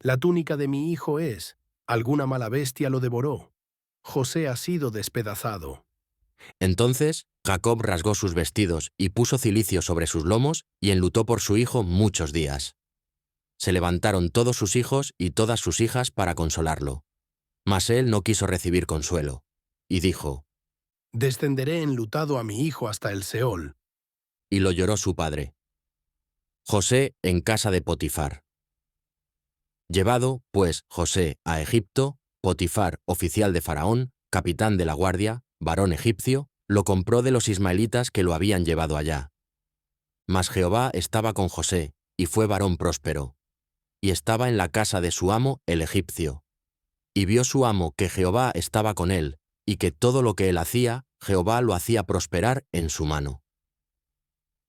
La túnica de mi hijo es. Alguna mala bestia lo devoró. José ha sido despedazado. Entonces Jacob rasgó sus vestidos y puso cilicio sobre sus lomos y enlutó por su hijo muchos días. Se levantaron todos sus hijos y todas sus hijas para consolarlo. Mas él no quiso recibir consuelo, y dijo: Descenderé enlutado a mi hijo hasta el Seol. Y lo lloró su padre. José en casa de Potifar. Llevado, pues, José a Egipto, Potifar, oficial de Faraón, capitán de la guardia, varón egipcio, lo compró de los ismaelitas que lo habían llevado allá. Mas Jehová estaba con José, y fue varón próspero. Y estaba en la casa de su amo, el egipcio. Y vio su amo que Jehová estaba con él, y que todo lo que él hacía, Jehová lo hacía prosperar en su mano.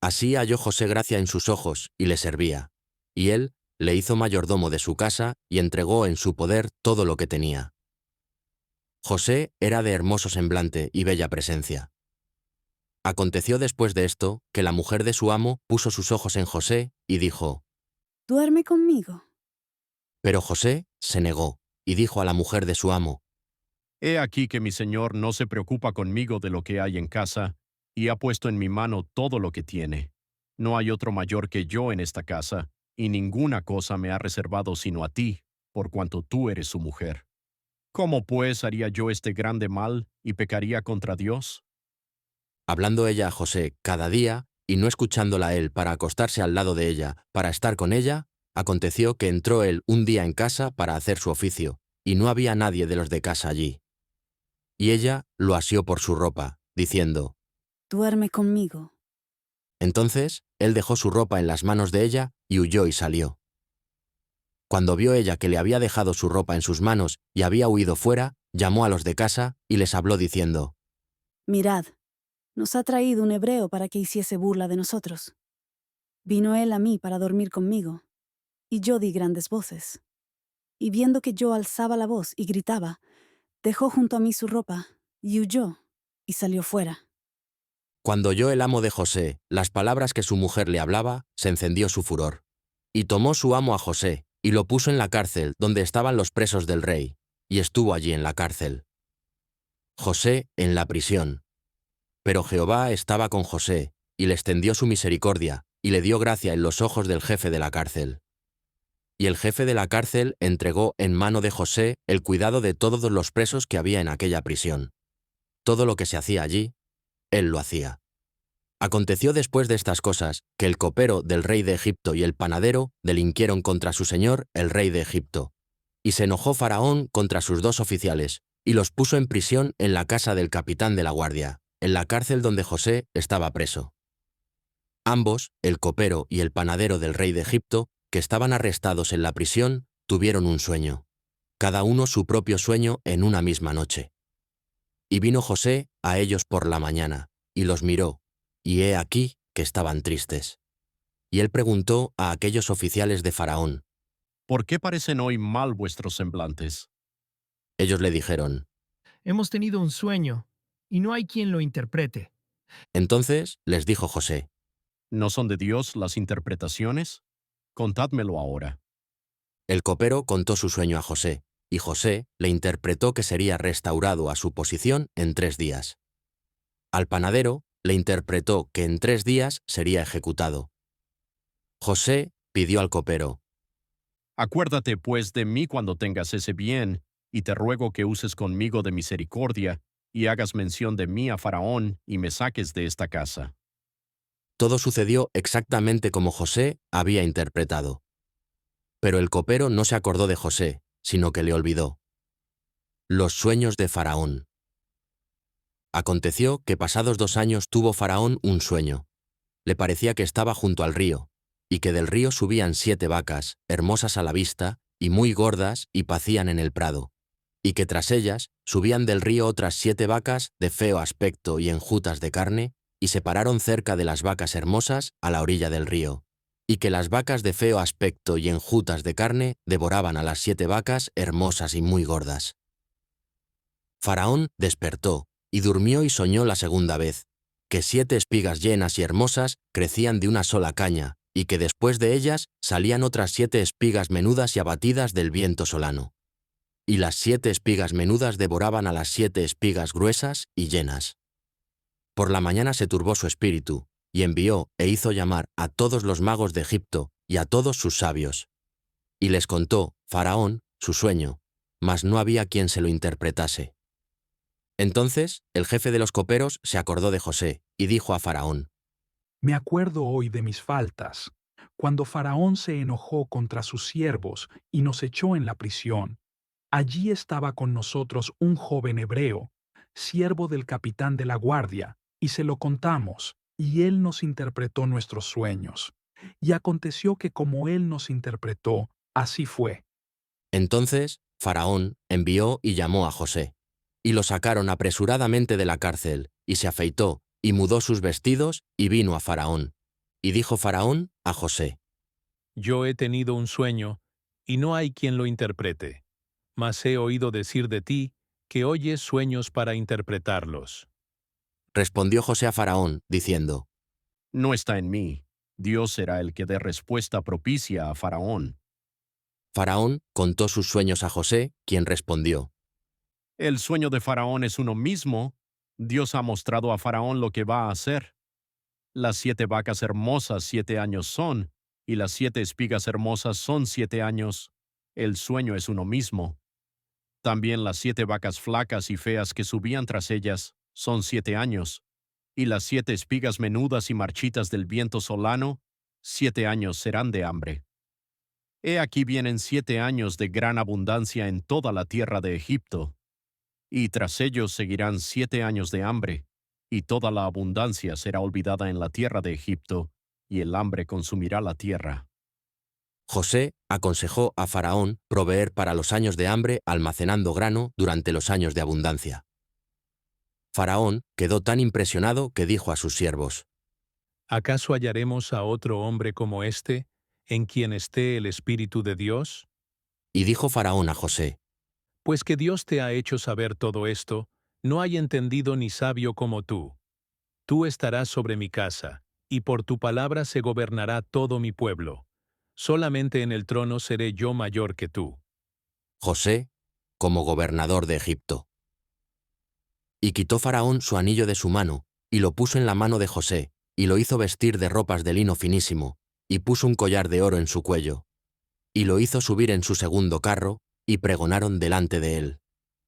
Así halló José gracia en sus ojos, y le servía. Y él le hizo mayordomo de su casa, y entregó en su poder todo lo que tenía. José era de hermoso semblante y bella presencia. Aconteció después de esto, que la mujer de su amo puso sus ojos en José, y dijo: Duerme conmigo. Pero José se negó, y dijo a la mujer de su amo: He aquí que mi señor no se preocupa conmigo de lo que hay en casa, y ha puesto en mi mano todo lo que tiene. No hay otro mayor que yo en esta casa, y ninguna cosa me ha reservado sino a ti, por cuanto tú eres su mujer. ¿Cómo pues haría yo este grande mal y pecaría contra Dios? Hablando ella a José cada día, y no escuchándola él para acostarse al lado de ella, para estar con ella, aconteció que entró él un día en casa para hacer su oficio, y no había nadie de los de casa allí. Y ella lo asió por su ropa, diciendo: Duerme conmigo. Entonces él dejó su ropa en las manos de ella y huyó y salió. Cuando vio ella que le había dejado su ropa en sus manos y había huido fuera, llamó a los de casa y les habló diciendo: Mirad, nos ha traído un hebreo para que hiciese burla de nosotros. Vino él a mí para dormir conmigo, y yo di grandes voces. Y viendo que yo alzaba la voz y gritaba, dejó junto a mí su ropa, y huyó, y salió fuera. Cuando oyó el amo de José las palabras que su mujer le hablaba, se encendió su furor. Y tomó su amo a José, y lo puso en la cárcel donde estaban los presos del rey, y estuvo allí en la cárcel. José en la prisión. Pero Jehová estaba con José, y le extendió su misericordia, y le dio gracia en los ojos del jefe de la cárcel. Y el jefe de la cárcel entregó en mano de José el cuidado de todos los presos que había en aquella prisión. Todo lo que se hacía allí, él lo hacía. Aconteció después de estas cosas, que el copero del rey de Egipto y el panadero delinquieron contra su señor, el rey de Egipto. Y se enojó Faraón contra sus dos oficiales, y los puso en prisión en la casa del capitán de la guardia, en la cárcel donde José estaba preso. Ambos, el copero y el panadero del rey de Egipto, que estaban arrestados en la prisión, tuvieron un sueño, cada uno su propio sueño en una misma noche. Y vino José a ellos por la mañana, y los miró, y he aquí que estaban tristes. Y él preguntó a aquellos oficiales de Faraón. ¿Por qué parecen hoy mal vuestros semblantes? Ellos le dijeron. Hemos tenido un sueño, y no hay quien lo interprete. Entonces les dijo José. ¿No son de Dios las interpretaciones? Contádmelo ahora. El copero contó su sueño a José, y José le interpretó que sería restaurado a su posición en 3 días. Al panadero le interpretó que en 3 días sería ejecutado. José pidió al copero. Acuérdate, pues, de mí cuando tengas ese bien, y te ruego que uses conmigo de misericordia, y hagas mención de mí a Faraón, y me saques de esta casa. Todo sucedió exactamente como José había interpretado. Pero el copero no se acordó de José, sino que le olvidó. Los sueños de Faraón. Aconteció que pasados 2 años tuvo Faraón un sueño. Le parecía que estaba junto al río, y que del río subían 7 vacas, hermosas a la vista, y muy gordas, y pacían en el prado, y que tras ellas subían del río otras 7 vacas de feo aspecto y enjutas de carne, y se pararon cerca de las vacas hermosas a la orilla del río, y que las vacas de feo aspecto y enjutas de carne devoraban a las 7 vacas hermosas y muy gordas. Faraón despertó, y durmió y soñó la segunda vez, que 7 espigas llenas y hermosas crecían de una sola caña, y que después de ellas salían otras 7 espigas menudas y abatidas del viento solano. Y las 7 espigas menudas devoraban a las 7 espigas gruesas y llenas. Por la mañana se turbó su espíritu, y envió e hizo llamar a todos los magos de Egipto y a todos sus sabios. Y les contó, Faraón, su sueño, mas no había quien se lo interpretase. Entonces el jefe de los coperos se acordó de José, y dijo a Faraón. Me acuerdo hoy de mis faltas, cuando Faraón se enojó contra sus siervos y nos echó en la prisión. Allí estaba con nosotros un joven hebreo, siervo del capitán de la guardia, y se lo contamos, y él nos interpretó nuestros sueños. Y aconteció que como él nos interpretó, así fue. Entonces Faraón envió y llamó a José, y lo sacaron apresuradamente de la cárcel, y se afeitó, y mudó sus vestidos, y vino a Faraón. Y dijo Faraón a José. Yo he tenido un sueño, y no hay quien lo interprete, mas he oído decir de ti que oyes sueños para interpretarlos. Respondió José a Faraón, diciendo. No está en mí. Dios será el que dé respuesta propicia a Faraón. Faraón contó sus sueños a José, quien respondió. El sueño de Faraón es uno mismo. Dios ha mostrado a Faraón lo que va a hacer. Las 7 vacas hermosas 7 años son, y las 7 espigas hermosas son 7 años. El sueño es uno mismo. También las 7 vacas flacas y feas que subían tras ellas son 7 años, y las 7 espigas menudas y marchitas del viento solano, 7 años serán de hambre. He aquí vienen 7 años de gran abundancia en toda la tierra de Egipto, y tras ellos seguirán 7 años de hambre, y toda la abundancia será olvidada en la tierra de Egipto, y el hambre consumirá la tierra. José aconsejó a Faraón proveer para los años de hambre almacenando grano durante los años de abundancia. Faraón quedó tan impresionado que dijo a sus siervos. ¿Acaso hallaremos a otro hombre como este, en quien esté el Espíritu de Dios? Y dijo Faraón a José. Pues que Dios te ha hecho saber todo esto, no hay entendido ni sabio como tú. Tú estarás sobre mi casa, y por tu palabra se gobernará todo mi pueblo. Solamente en el trono seré yo mayor que tú. José, como gobernador de Egipto. Y quitó Faraón su anillo de su mano, y lo puso en la mano de José, y lo hizo vestir de ropas de lino finísimo, y puso un collar de oro en su cuello. Y lo hizo subir en su segundo carro, y pregonaron delante de él.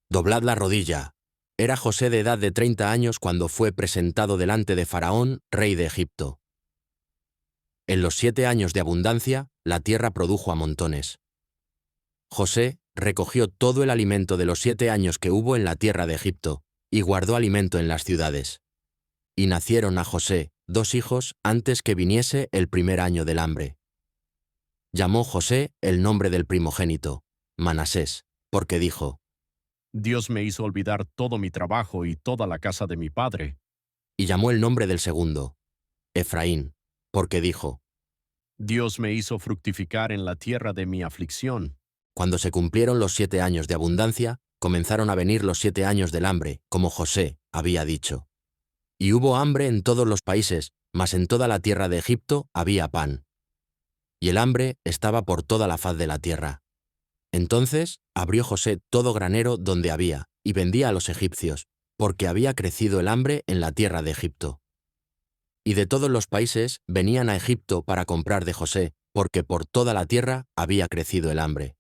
Doblad la rodilla. Era José de edad de 30 años cuando fue presentado delante de Faraón, rey de Egipto. En los 7 años de abundancia, la tierra produjo a montones. José recogió todo el alimento de los 7 años que hubo en la tierra de Egipto, y guardó alimento en las ciudades. Y nacieron a José 2 hijos antes que viniese el primer año del hambre. Llamó José el nombre del primogénito, Manasés, porque dijo, Dios me hizo olvidar todo mi trabajo y toda la casa de mi padre. Y llamó el nombre del segundo, Efraín, porque dijo, Dios me hizo fructificar en la tierra de mi aflicción. Cuando se cumplieron los 7 años de abundancia, comenzaron a venir los 7 años del hambre, como José había dicho. Y hubo hambre en todos los países, mas en toda la tierra de Egipto había pan. Y el hambre estaba por toda la faz de la tierra. Entonces abrió José todo granero donde había, y vendía a los egipcios, porque había crecido el hambre en la tierra de Egipto. Y de todos los países venían a Egipto para comprar de José, porque por toda la tierra había crecido el hambre.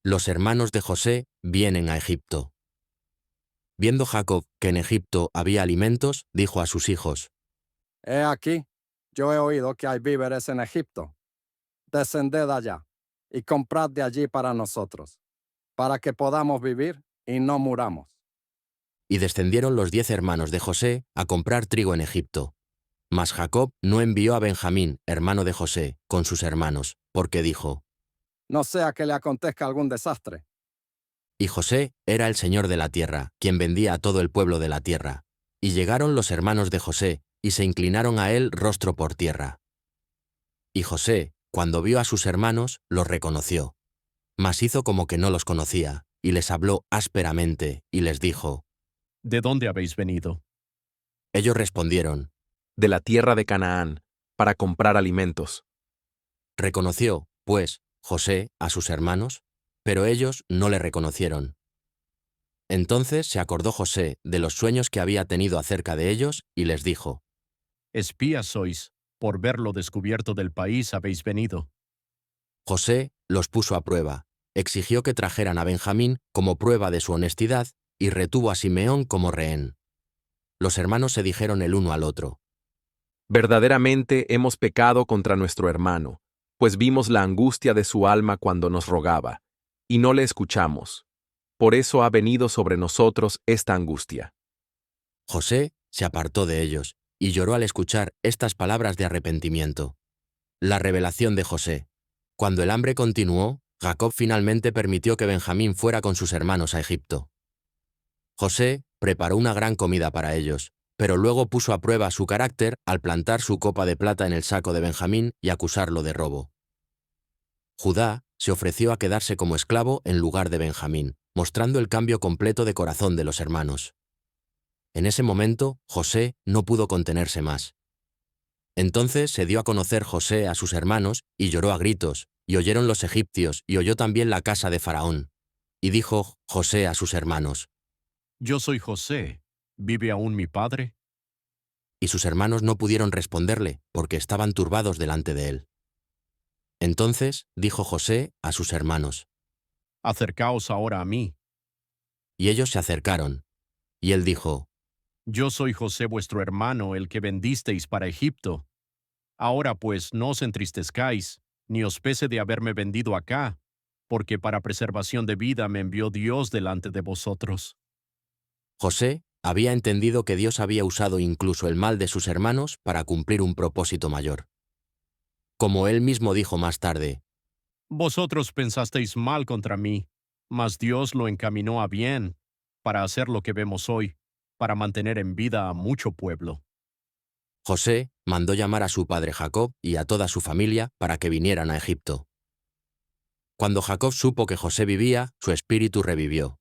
Los hermanos de José vienen a Egipto. Viendo Jacob que en Egipto había alimentos, dijo a sus hijos: He aquí, yo he oído que hay víveres en Egipto. Descended allá y comprad de allí para nosotros, para que podamos vivir y no muramos. Y descendieron los 10 hermanos de José a comprar trigo en Egipto. Mas Jacob no envió a Benjamín, hermano de José, con sus hermanos, porque dijo: No sea que le acontezca algún desastre. Y José era el señor de la tierra, quien vendía a todo el pueblo de la tierra. Y llegaron los hermanos de José, y se inclinaron a él rostro por tierra. Y José, cuando vio a sus hermanos, los reconoció. Mas hizo como que no los conocía, y les habló ásperamente, y les dijo: ¿De dónde habéis venido? Ellos respondieron: De la tierra de Canaán, para comprar alimentos. Reconoció, pues, José a sus hermanos, pero ellos no le reconocieron. Entonces se acordó José de los sueños que había tenido acerca de ellos, y les dijo: Espías sois, por ver lo descubierto del país habéis venido. José los puso a prueba, exigió que trajeran a Benjamín como prueba de su honestidad, y retuvo a Simeón como rehén. Los hermanos se dijeron el uno al otro: Verdaderamente hemos pecado contra nuestro hermano, pues vimos la angustia de su alma cuando nos rogaba, y no le escuchamos. Por eso ha venido sobre nosotros esta angustia. José se apartó de ellos, y lloró al escuchar estas palabras de arrepentimiento. La revelación de José. Cuando el hambre continuó, Jacob finalmente permitió que Benjamín fuera con sus hermanos a Egipto. José preparó una gran comida para ellos, pero luego puso a prueba su carácter al plantar su copa de plata en el saco de Benjamín y acusarlo de robo. Judá se ofreció a quedarse como esclavo en lugar de Benjamín, mostrando el cambio completo de corazón de los hermanos. En ese momento, José no pudo contenerse más. Entonces se dio a conocer José a sus hermanos, y lloró a gritos, y oyeron los egipcios, y oyó también la casa de Faraón. Y dijo José a sus hermanos: Yo soy José, ¿vive aún mi padre? Y sus hermanos no pudieron responderle, porque estaban turbados delante de él. Entonces dijo José a sus hermanos: Acercaos ahora a mí. Y ellos se acercaron. Y él dijo: Yo soy José vuestro hermano, el que vendisteis para Egipto. Ahora pues no os entristezcáis, ni os pese de haberme vendido acá, porque para preservación de vida me envió Dios delante de vosotros. José había entendido que Dios había usado incluso el mal de sus hermanos para cumplir un propósito mayor. Como él mismo dijo más tarde: Vosotros pensasteis mal contra mí, mas Dios lo encaminó a bien, para hacer lo que vemos hoy, para mantener en vida a mucho pueblo. José mandó llamar a su padre Jacob y a toda su familia para que vinieran a Egipto. Cuando Jacob supo que José vivía, su espíritu revivió.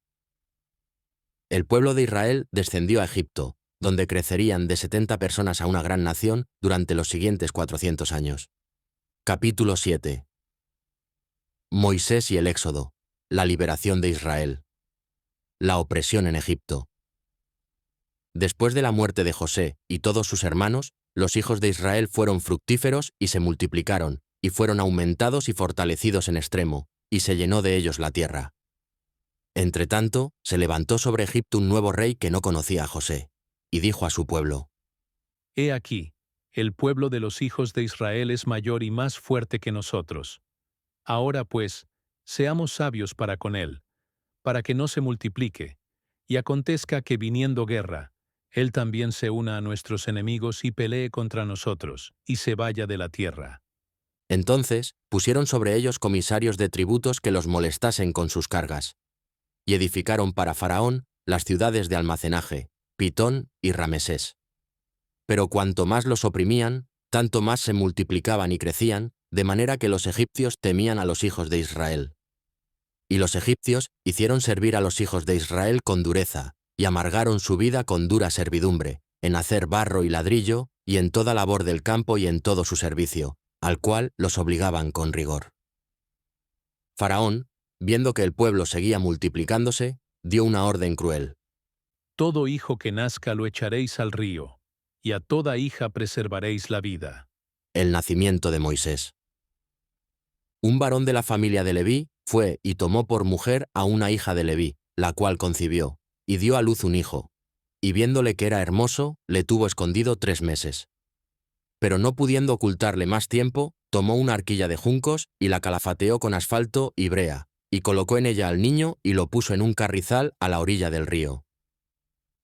El pueblo de Israel descendió a Egipto, donde crecerían de 70 personas a una gran nación durante los siguientes 400 años. Capítulo 7. Moisés y el Éxodo. La liberación de Israel. La opresión en Egipto. Después de la muerte de José y todos sus hermanos, los hijos de Israel fueron fructíferos y se multiplicaron, y fueron aumentados y fortalecidos en extremo, y se llenó de ellos la tierra. Entretanto, se levantó sobre Egipto un nuevo rey que no conocía a José, y dijo a su pueblo: He aquí, el pueblo de los hijos de Israel es mayor y más fuerte que nosotros. Ahora pues, seamos sabios para con él, para que no se multiplique, y acontezca que viniendo guerra, él también se una a nuestros enemigos y pelee contra nosotros, y se vaya de la tierra. Entonces pusieron sobre ellos comisarios de tributos que los molestasen con sus cargas. Y edificaron para Faraón las ciudades de almacenaje, Pitón y Ramesés. Pero cuanto más los oprimían, tanto más se multiplicaban y crecían, de manera que los egipcios temían a los hijos de Israel. Y los egipcios hicieron servir a los hijos de Israel con dureza, y amargaron su vida con dura servidumbre, en hacer barro y ladrillo, y en toda labor del campo y en todo su servicio, al cual los obligaban con rigor. Faraón, viendo que el pueblo seguía multiplicándose, dio una orden cruel. Todo hijo que nazca lo echaréis al río, y a toda hija preservaréis la vida. El nacimiento de Moisés. Un varón de la familia de Leví fue y tomó por mujer a una hija de Leví, la cual concibió, y dio a luz un hijo. Y viéndole que era hermoso, le tuvo escondido 3 meses. Pero no pudiendo ocultarle más tiempo, tomó una arquilla de juncos y la calafateó con asfalto y brea, y colocó en ella al niño y lo puso en un carrizal a la orilla del río.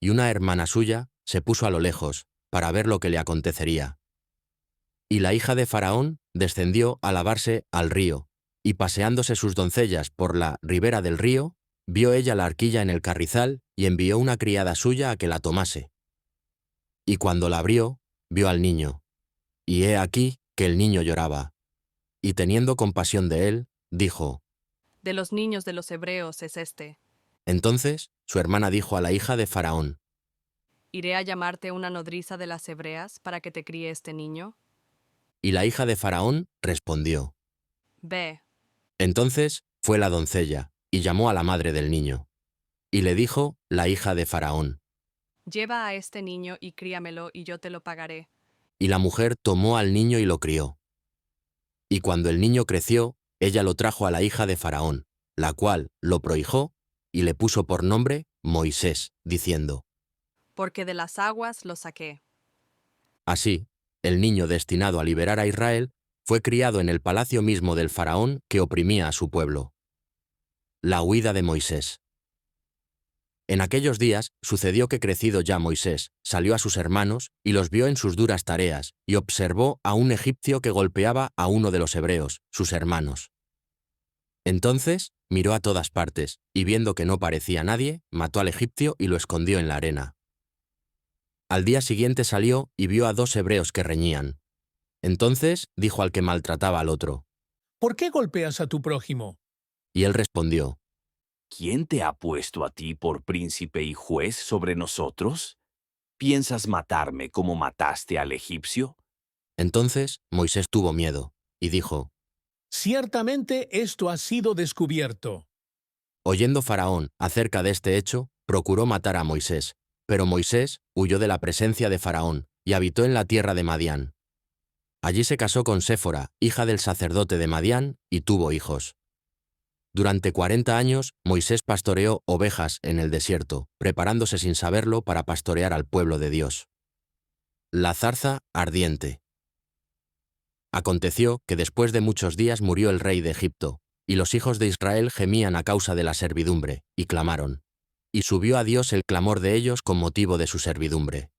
Y una hermana suya se puso a lo lejos, para ver lo que le acontecería. Y la hija de Faraón descendió a lavarse al río, y paseándose sus doncellas por la ribera del río, vio ella la arquilla en el carrizal y envió una criada suya a que la tomase. Y cuando la abrió, vio al niño, y he aquí que el niño lloraba. Y teniendo compasión de él, dijo: De los niños de los hebreos es este. Entonces su hermana dijo a la hija de Faraón: ¿Iré a llamarte una nodriza de las hebreas para que te críe este niño? Y la hija de Faraón respondió: Ve. Entonces fue la doncella, y llamó a la madre del niño. Y le dijo la hija de Faraón: Lleva a este niño y críamelo y yo te lo pagaré. Y la mujer tomó al niño y lo crió. Y cuando el niño creció, ella lo trajo a la hija de Faraón, la cual lo prohijó y le puso por nombre Moisés, diciendo: Porque de las aguas lo saqué. Así, el niño destinado a liberar a Israel fue criado en el palacio mismo del Faraón que oprimía a su pueblo. La huida de Moisés. En aquellos días sucedió que crecido ya Moisés, salió a sus hermanos y los vio en sus duras tareas, y observó a un egipcio que golpeaba a uno de los hebreos, sus hermanos. Entonces miró a todas partes, y viendo que no parecía nadie, mató al egipcio y lo escondió en la arena. Al día siguiente salió y vio a 2 hebreos que reñían. Entonces dijo al que maltrataba al otro: ¿Por qué golpeas a tu prójimo? Y él respondió: ¿Quién te ha puesto a ti por príncipe y juez sobre nosotros? ¿Piensas matarme como mataste al egipcio? Entonces Moisés tuvo miedo, y dijo: Ciertamente esto ha sido descubierto. Oyendo Faraón acerca de este hecho, procuró matar a Moisés, pero Moisés huyó de la presencia de Faraón, y habitó en la tierra de Madián. Allí se casó con Séfora, hija del sacerdote de Madián, y tuvo hijos. Durante 40 años, Moisés pastoreó ovejas en el desierto, preparándose sin saberlo para pastorear al pueblo de Dios. La zarza ardiente. Aconteció que después de muchos días murió el rey de Egipto, y los hijos de Israel gemían a causa de la servidumbre, y clamaron. Y subió a Dios el clamor de ellos con motivo de su servidumbre.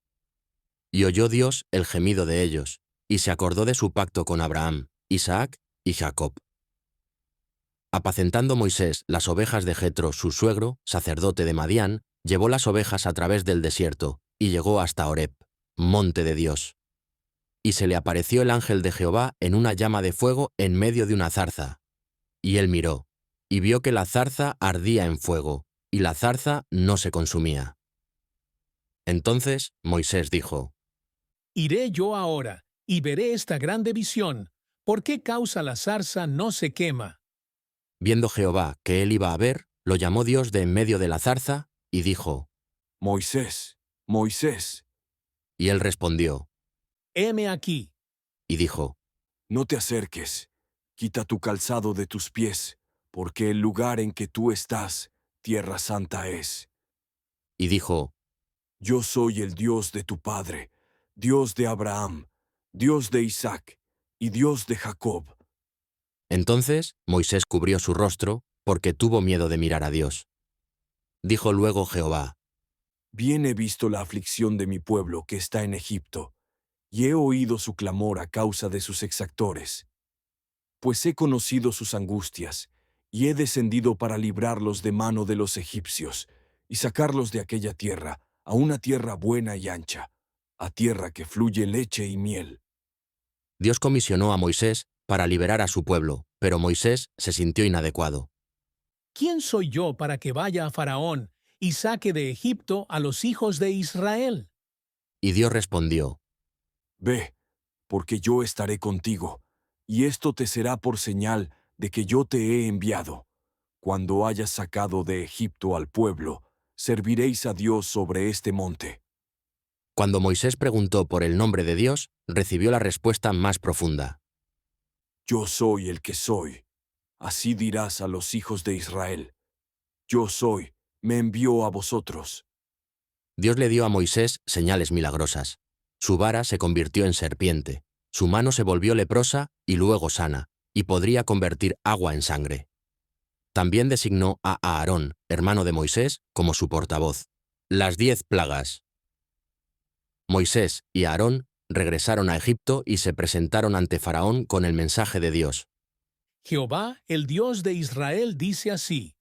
Y oyó Dios el gemido de ellos, y se acordó de su pacto con Abraham, Isaac y Jacob. Apacentando Moisés las ovejas de Jetro, su suegro, sacerdote de Madián, llevó las ovejas a través del desierto, y llegó hasta Horeb, monte de Dios. Y se le apareció el ángel de Jehová en una llama de fuego en medio de una zarza. Y él miró, y vio que la zarza ardía en fuego, y la zarza no se consumía. Entonces Moisés dijo: Iré yo ahora, y veré esta grande visión. ¿Por qué causa la zarza no se quema? Viendo Jehová que él iba a ver, lo llamó Dios de en medio de la zarza, y dijo: Moisés, Moisés. Y él respondió: Heme aquí. Y dijo: No te acerques, quita tu calzado de tus pies, porque el lugar en que tú estás, tierra santa es. Y dijo: Yo soy el Dios de tu padre, Dios de Abraham, Dios de Isaac y Dios de Jacob. Entonces Moisés cubrió su rostro, porque tuvo miedo de mirar a Dios. Dijo luego Jehová: Bien he visto la aflicción de mi pueblo que está en Egipto, y he oído su clamor a causa de sus exactores. Pues he conocido sus angustias, y he descendido para librarlos de mano de los egipcios, y sacarlos de aquella tierra, a una tierra buena y ancha, a tierra que fluye leche y miel. Dios comisionó a Moisés para liberar a su pueblo, pero Moisés se sintió inadecuado. ¿Quién soy yo para que vaya a Faraón y saque de Egipto a los hijos de Israel? Y Dios respondió: Ve, porque yo estaré contigo, y esto te será por señal de que yo te he enviado. Cuando hayas sacado de Egipto al pueblo, serviréis a Dios sobre este monte. Cuando Moisés preguntó por el nombre de Dios, recibió la respuesta más profunda. Yo soy el que soy. Así dirás a los hijos de Israel. Yo soy, me envió a vosotros. Dios le dio a Moisés señales milagrosas. Su vara se convirtió en serpiente, su mano se volvió leprosa y luego sana, y podría convertir agua en sangre. También designó a Aarón, hermano de Moisés, como su portavoz. Las 10 plagas. Moisés y Aarón regresaron a Egipto y se presentaron ante Faraón con el mensaje de Dios. Jehová, el Dios de Israel, dice así: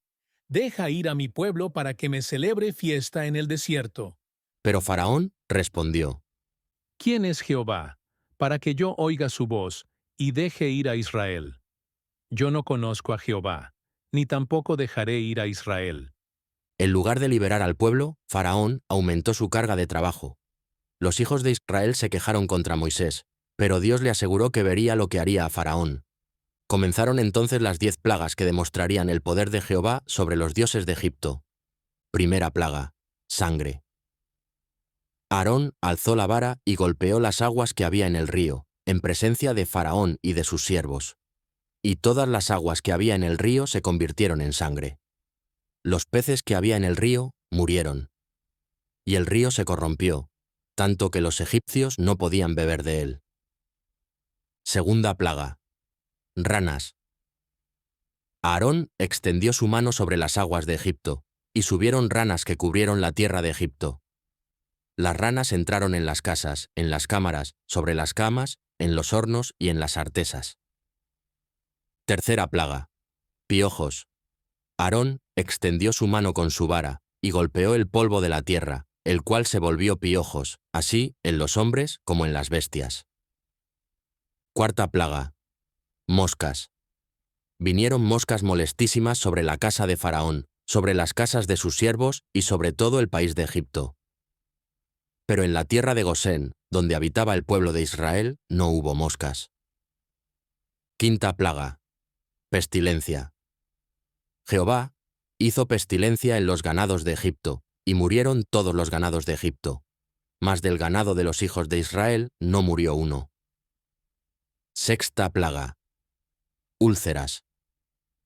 Deja ir a mi pueblo para que me celebre fiesta en el desierto. Pero Faraón respondió: ¿Quién es Jehová, para que yo oiga su voz y deje ir a Israel? Yo no conozco a Jehová, ni tampoco dejaré ir a Israel. En lugar de liberar al pueblo, Faraón aumentó su carga de trabajo. Los hijos de Israel se quejaron contra Moisés, pero Dios le aseguró que vería lo que haría a Faraón. Comenzaron entonces las 10 plagas que demostrarían el poder de Jehová sobre los dioses de Egipto. Primera plaga: sangre. Aarón alzó la vara y golpeó las aguas que había en el río, en presencia de Faraón y de sus siervos. Y todas las aguas que había en el río se convirtieron en sangre. Los peces que había en el río murieron. Y el río se corrompió, tanto que los egipcios no podían beber de él. Segunda plaga: ranas. Aarón extendió su mano sobre las aguas de Egipto, y subieron ranas que cubrieron la tierra de Egipto. Las ranas entraron en las casas, en las cámaras, sobre las camas, en los hornos y en las artesas. Tercera plaga: piojos. Aarón extendió su mano con su vara, y golpeó el polvo de la tierra, el cual se volvió piojos, así en los hombres como en las bestias. Cuarta plaga: moscas. Vinieron moscas molestísimas sobre la casa de Faraón, sobre las casas de sus siervos y sobre todo el país de Egipto. Pero en la tierra de Gosén, donde habitaba el pueblo de Israel, no hubo moscas. Quinta plaga: pestilencia. Jehová hizo pestilencia en los ganados de Egipto, y murieron todos los ganados de Egipto. Mas del ganado de los hijos de Israel no murió uno. Sexta plaga: úlceras.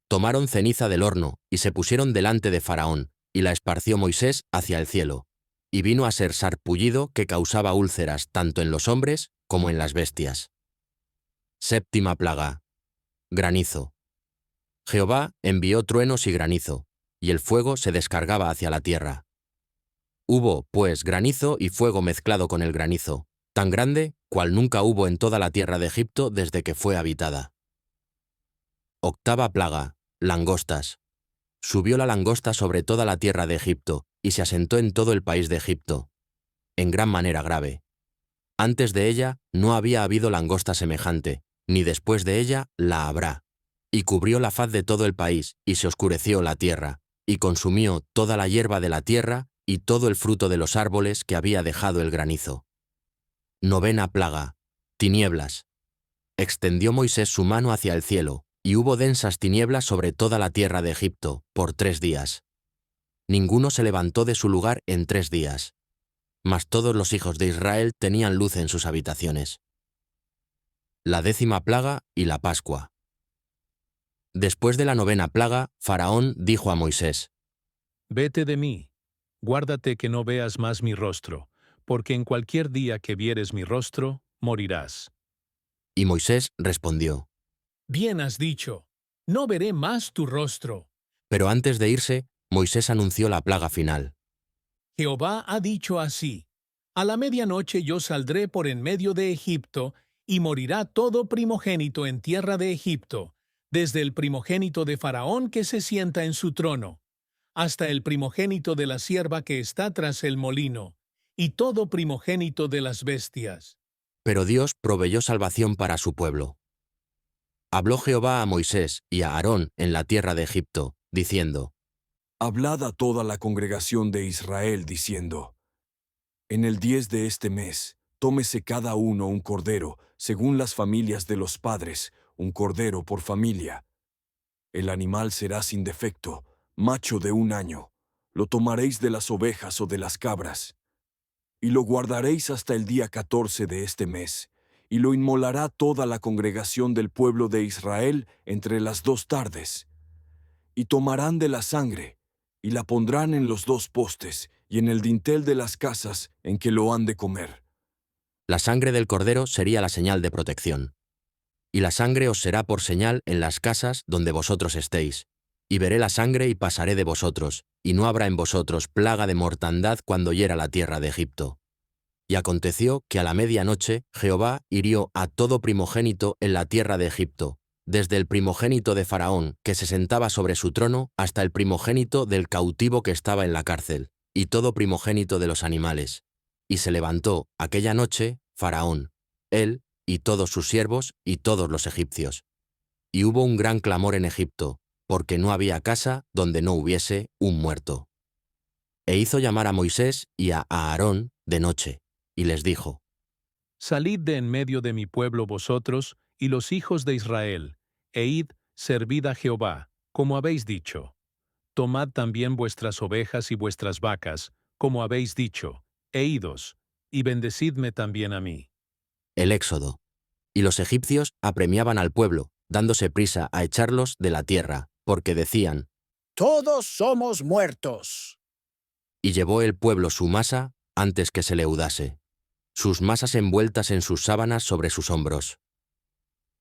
Tomaron ceniza del horno y se pusieron delante de Faraón, y la esparció Moisés hacia el cielo, y vino a ser sarpullido que causaba úlceras tanto en los hombres como en las bestias. Séptima plaga: granizo. Jehová envió truenos y granizo, y el fuego se descargaba hacia la tierra. Hubo, pues, granizo y fuego mezclado con el granizo, tan grande cual nunca hubo en toda la tierra de Egipto desde que fue habitada. Octava plaga: langostas. Subió la langosta sobre toda la tierra de Egipto, y se asentó en todo el país de Egipto, en gran manera grave. Antes de ella no había habido langosta semejante, ni después de ella la habrá. Y cubrió la faz de todo el país, y se oscureció la tierra, y consumió toda la hierba de la tierra, y todo el fruto de los árboles que había dejado el granizo. Novena plaga: tinieblas. Extendió Moisés su mano hacia el cielo, y hubo densas tinieblas sobre toda la tierra de Egipto, por 3 días. Ninguno se levantó de su lugar en 3 días. Mas todos los hijos de Israel tenían luz en sus habitaciones. La 10ª plaga y la Pascua. Después de la 9ª plaga, Faraón dijo a Moisés: Vete de mí, guárdate que no veas más mi rostro, porque en cualquier día que vieres mi rostro, morirás. Y Moisés respondió: Bien has dicho, no veré más tu rostro. Pero antes de irse, Moisés anunció la plaga final. Jehová ha dicho así: A la medianoche yo saldré por en medio de Egipto, y morirá todo primogénito en tierra de Egipto, desde el primogénito de Faraón que se sienta en su trono, hasta el primogénito de la sierva que está tras el molino, y todo primogénito de las bestias. Pero Dios proveyó salvación para su pueblo. Habló Jehová a Moisés y a Aarón en la tierra de Egipto, diciendo: Hablad a toda la congregación de Israel, diciendo: En el 10 de este mes, tómese cada uno un cordero, según las familias de los padres, un cordero por familia. El animal será sin defecto, macho de 1 año. Lo tomaréis de las ovejas o de las cabras. Y lo guardaréis hasta el día 14 de este mes, y lo inmolará toda la congregación del pueblo de Israel entre las 2 tardes. Y tomarán de la sangre, y la pondrán en los 2 postes, y en el dintel de las casas en que lo han de comer. La sangre del cordero sería la señal de protección. Y la sangre os será por señal en las casas donde vosotros estéis. Y veré la sangre y pasaré de vosotros, y no habrá en vosotros plaga de mortandad cuando hiera la tierra de Egipto. Y aconteció que a la medianoche Jehová hirió a todo primogénito en la tierra de Egipto, desde el primogénito de Faraón, que se sentaba sobre su trono, hasta el primogénito del cautivo que estaba en la cárcel, y todo primogénito de los animales. Y se levantó aquella noche Faraón, él y todos sus siervos y todos los egipcios. Y hubo un gran clamor en Egipto, porque no había casa donde no hubiese un muerto. E hizo llamar a Moisés y a Aarón de noche, y les dijo: Salid de en medio de mi pueblo vosotros y los hijos de Israel, e id, servid a Jehová, como habéis dicho. Tomad también vuestras ovejas y vuestras vacas, como habéis dicho, e idos, y bendecidme también a mí. El Éxodo. Y los egipcios apremiaban al pueblo, dándose prisa a echarlos de la tierra, porque decían: Todos somos muertos. Y llevó el pueblo su masa antes que se leudase, sus masas envueltas en sus sábanas sobre sus hombros.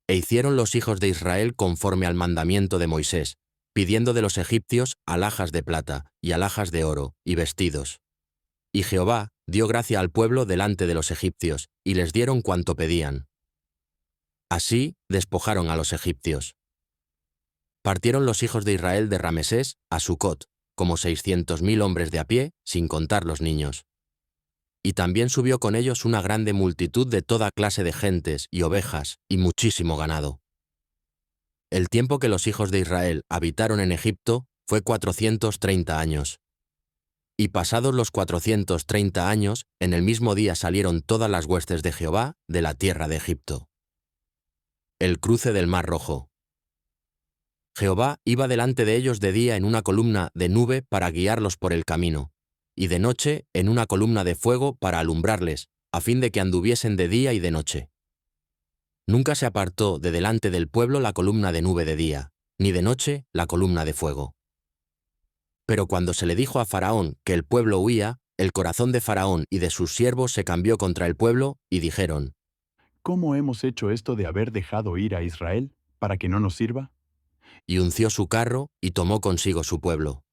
E hicieron los hijos de Israel conforme al mandamiento de Moisés, pidiendo de los egipcios alhajas de plata y alhajas de oro y vestidos. Y Jehová dio gracia al pueblo delante de los egipcios, y les dieron cuanto pedían. Así despojaron a los egipcios. Partieron los hijos de Israel de Ramesés a Sucot, como 600.000 hombres de a pie, sin contar los niños. Y también subió con ellos una grande multitud de toda clase de gentes y ovejas y muchísimo ganado. El tiempo que los hijos de Israel habitaron en Egipto fue 430 años. Y pasados los 430 años, en el mismo día salieron todas las huestes de Jehová de la tierra de Egipto. El cruce del Mar Rojo. Jehová iba delante de ellos de día en una columna de nube para guiarlos por el camino, y de noche en una columna de fuego para alumbrarles, a fin de que anduviesen de día y de noche. Nunca se apartó de delante del pueblo la columna de nube de día, ni de noche la columna de fuego. Pero cuando se le dijo a Faraón que el pueblo huía, el corazón de Faraón y de sus siervos se cambió contra el pueblo, y dijeron: ¿Cómo hemos hecho esto de haber dejado ir a Israel, para que no nos sirva? Y unció su carro, y tomó consigo su pueblo.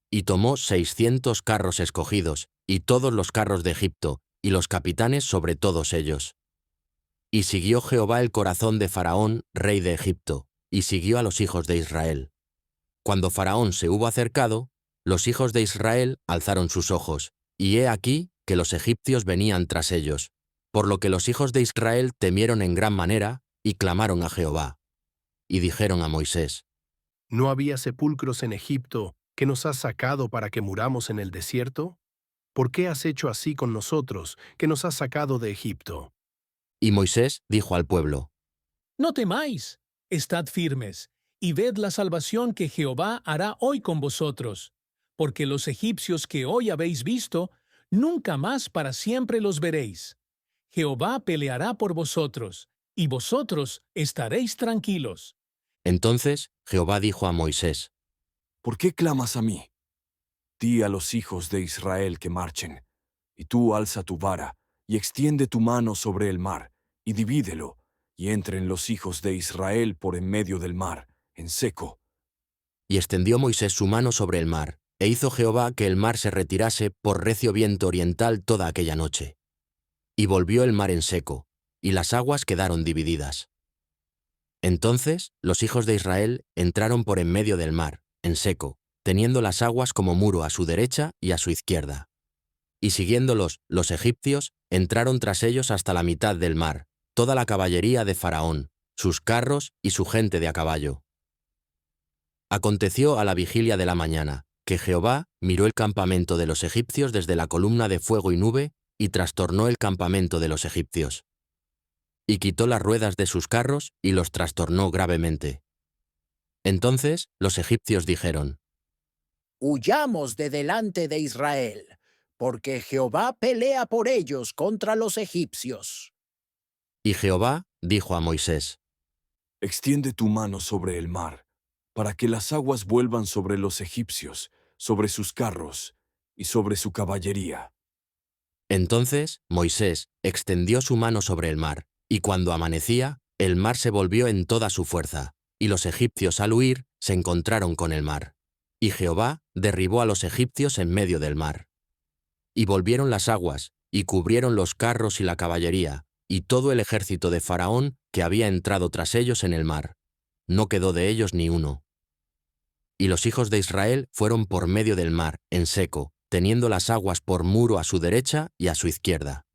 Y tomó 600 carros escogidos, y todos los carros de Egipto, y los capitanes sobre todos ellos. Y siguió Jehová el corazón de Faraón, rey de Egipto, y siguió a los hijos de Israel. Cuando Faraón se hubo acercado, los hijos de Israel alzaron sus ojos, y he aquí que los egipcios venían tras ellos, por lo que los hijos de Israel temieron en gran manera, y clamaron a Jehová. Y dijeron a Moisés: ¿No había sepulcros en Egipto que nos has sacado para que muramos en el desierto? ¿Por qué has hecho así con nosotros, que nos has sacado de Egipto? Y Moisés dijo al pueblo: No temáis, estad firmes, y ved la salvación que Jehová hará hoy con vosotros, porque los egipcios que hoy habéis visto, nunca más para siempre los veréis. Jehová peleará por vosotros, y vosotros estaréis tranquilos. Entonces Jehová dijo a Moisés: ¿Por qué clamas a mí? Di a los hijos de Israel que marchen, y tú alza tu vara, y extiende tu mano sobre el mar, y divídelo, y entren los hijos de Israel por en medio del mar, en seco. Y extendió Moisés su mano sobre el mar, e hizo Jehová que el mar se retirase por recio viento oriental toda aquella noche. Y volvió el mar en seco, y las aguas quedaron divididas. Entonces los hijos de Israel entraron por en medio del mar, en seco, teniendo las aguas como muro a su derecha y a su izquierda. Y siguiéndolos, los egipcios entraron tras ellos hasta la mitad del mar, toda la caballería de Faraón, sus carros y su gente de a caballo. Aconteció a la vigilia de la mañana, que Jehová miró el campamento de los egipcios desde la columna de fuego y nube, y trastornó el campamento de los egipcios. Y quitó las ruedas de sus carros y los trastornó gravemente. Entonces los egipcios dijeron: Huyamos de delante de Israel, porque Jehová pelea por ellos contra los egipcios. Y Jehová dijo a Moisés: Extiende tu mano sobre el mar, para que las aguas vuelvan sobre los egipcios, sobre sus carros y sobre su caballería. Entonces Moisés extendió su mano sobre el mar, y cuando amanecía, el mar se volvió en toda su fuerza, y los egipcios al huir se encontraron con el mar. Y Jehová derribó a los egipcios en medio del mar. Y volvieron las aguas, y cubrieron los carros y la caballería, y todo el ejército de Faraón que había entrado tras ellos en el mar. No quedó de ellos ni uno. Y los hijos de Israel fueron por medio del mar, en seco, teniendo las aguas por muro a su derecha y a su izquierda.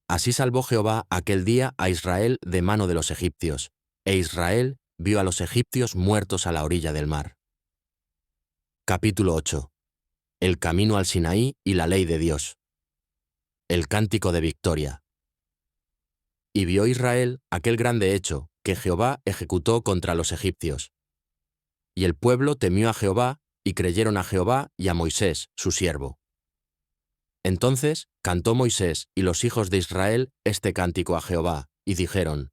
Así salvó Jehová aquel día a Israel de mano de los egipcios, e Israel vio a los egipcios muertos a la orilla del mar. Capítulo 8. El camino al Sinaí y la ley de Dios. El cántico de victoria. Y vio Israel aquel grande hecho que Jehová ejecutó contra los egipcios. Y el pueblo temió a Jehová, y creyeron a Jehová y a Moisés, su siervo. Entonces cantó Moisés y los hijos de Israel este cántico a Jehová, y dijeron: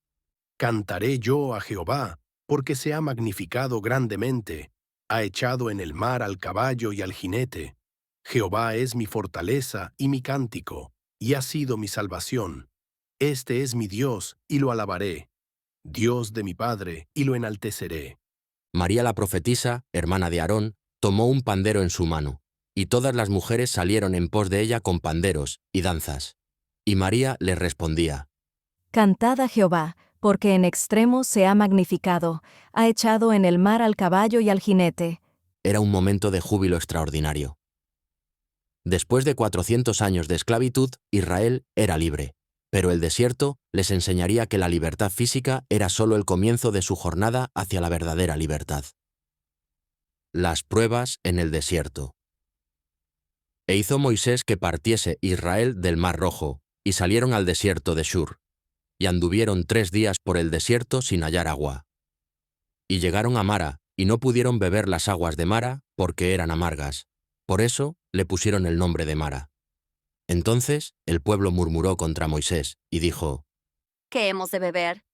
Cantaré yo a Jehová, porque se ha magnificado grandemente, ha echado en el mar al caballo y al jinete. Jehová es mi fortaleza y mi cántico, y ha sido mi salvación. Este es mi Dios, y lo alabaré. Dios de mi Padre, y lo enalteceré. María la profetisa, hermana de Aarón, tomó un pandero en su mano, y todas las mujeres salieron en pos de ella con panderos y danzas. Y María les respondía: Cantad a Jehová, porque en extremo se ha magnificado, ha echado en el mar al caballo y al jinete. Era un momento de júbilo extraordinario. Después de 400 años de esclavitud, Israel era libre, pero el desierto les enseñaría que la libertad física era solo el comienzo de su jornada hacia la verdadera libertad. Las pruebas en el desierto. E hizo Moisés que partiese Israel del Mar Rojo, y salieron al desierto de Shur, y anduvieron 3 días por el desierto sin hallar agua. Y llegaron a Mara, y no pudieron beber las aguas de Mara, porque eran amargas. Por eso le pusieron el nombre de Mara. Entonces el pueblo murmuró contra Moisés, y dijo: ¿Qué hemos de beber?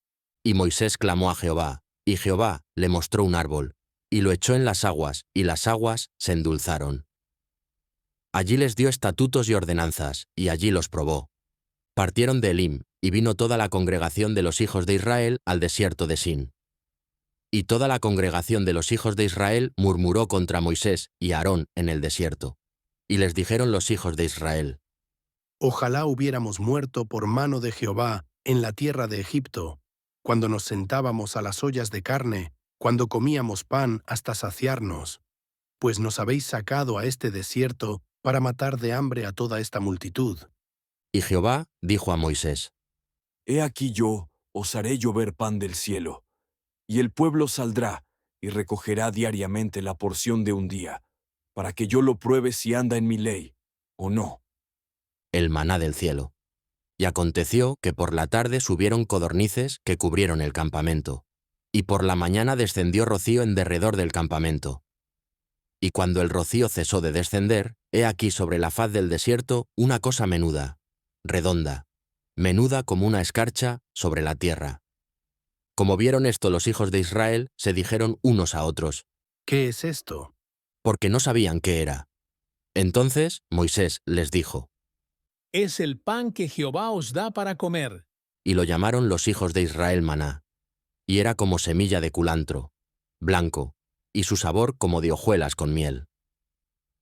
Y Moisés clamó a Jehová, y Jehová le mostró un árbol, y lo echó en las aguas, y las aguas se endulzaron. Allí les dio estatutos y ordenanzas, y allí los probó. Partieron de Elim, y vino toda la congregación de los hijos de Israel al desierto de Sin. Y toda la congregación de los hijos de Israel murmuró contra Moisés y Aarón en el desierto. Y les dijeron los hijos de Israel: Ojalá hubiéramos muerto por mano de Jehová en la tierra de Egipto, cuando nos sentábamos a las ollas de carne, cuando comíamos pan hasta saciarnos, pues nos habéis sacado a este desierto para matar de hambre a toda esta multitud. Y Jehová dijo a Moisés: He aquí yo os haré llover pan del cielo, y el pueblo saldrá y recogerá diariamente la porción de un día, para que yo lo pruebe si anda en mi ley o no. El maná del cielo. Y aconteció que por la tarde subieron codornices que cubrieron el campamento, y por la mañana descendió rocío en derredor del campamento. Y cuando el rocío cesó de descender, he aquí sobre la faz del desierto una cosa menuda, redonda, menuda como una escarcha sobre la tierra. Como vieron esto los hijos de Israel, se dijeron unos a otros: ¿Qué es esto? Porque no sabían qué era. Entonces Moisés les dijo: Es el pan que Jehová os da para comer. Y lo llamaron los hijos de Israel maná. Y era como semilla de culantro, blanco, y su sabor como de hojuelas con miel.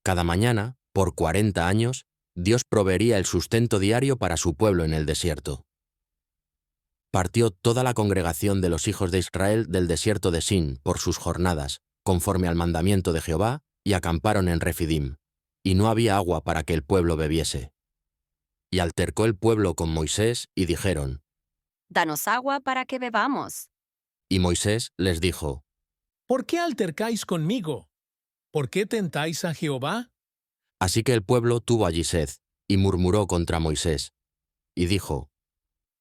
Cada mañana, por 40 años, Dios proveería el sustento diario para su pueblo en el desierto. Partió toda la congregación de los hijos de Israel del desierto de Sin por sus jornadas, conforme al mandamiento de Jehová, y acamparon en Refidim. y no había agua para que el pueblo bebiese. Y altercó el pueblo con Moisés y dijeron, Danos agua para que bebamos. y Moisés les dijo, ¿Por qué altercáis conmigo? ¿Por qué tentáis a Jehová? así que el pueblo tuvo allí sed, y murmuró contra Moisés, y dijo,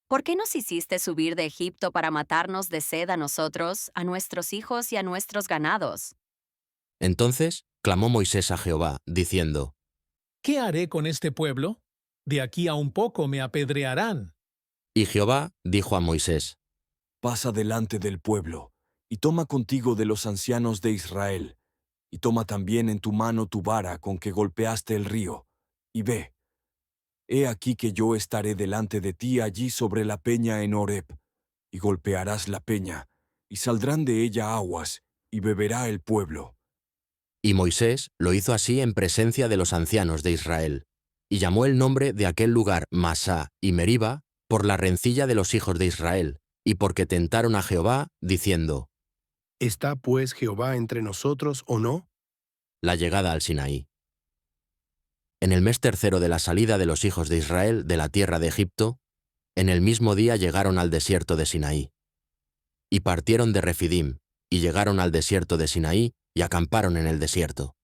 ¿Por qué nos hiciste subir de Egipto para matarnos de sed a nosotros, a nuestros hijos y a nuestros ganados? entonces clamó Moisés a Jehová, diciendo, ¿Qué haré con este pueblo? De aquí a un poco me apedrearán. y Jehová dijo a Moisés, Pasa delante del pueblo, y toma contigo de los ancianos de Israel, y toma también en tu mano tu vara con que golpeaste el río, y ve. He aquí que yo estaré delante de ti allí sobre la peña en Horeb, y golpearás la peña, y saldrán de ella aguas, y beberá el pueblo. y Moisés lo hizo así en presencia de los ancianos de Israel, y llamó el nombre de aquel lugar Masá y Meriba por la rencilla de los hijos de Israel, y porque tentaron a Jehová, diciendo, ¿Está pues Jehová entre nosotros o no? la llegada al Sinaí. En el mes tercero de la salida de los hijos de Israel de la tierra de Egipto, en el mismo día llegaron al desierto de Sinaí. Y partieron de Refidim, y llegaron al desierto de Sinaí, y acamparon en el desierto.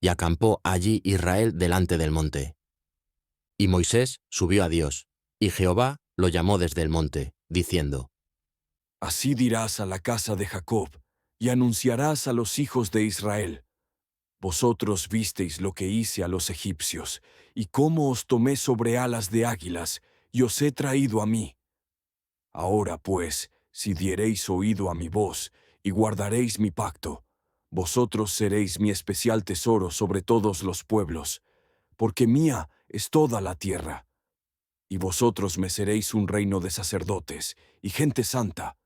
Y acampó allí Israel delante del monte. Y Moisés subió a Dios, y Jehová lo llamó desde el monte, diciendo, Así dirás a la casa de Jacob, y anunciarás a los hijos de Israel. Vosotros visteis lo que hice a los egipcios, y cómo os tomé sobre alas de águilas, y os he traído a mí. Ahora pues, si diereis oído a mi voz, y guardaréis mi pacto, vosotros seréis mi especial tesoro sobre todos los pueblos, porque mía es toda la tierra. Y vosotros me seréis un reino de sacerdotes, y gente santa.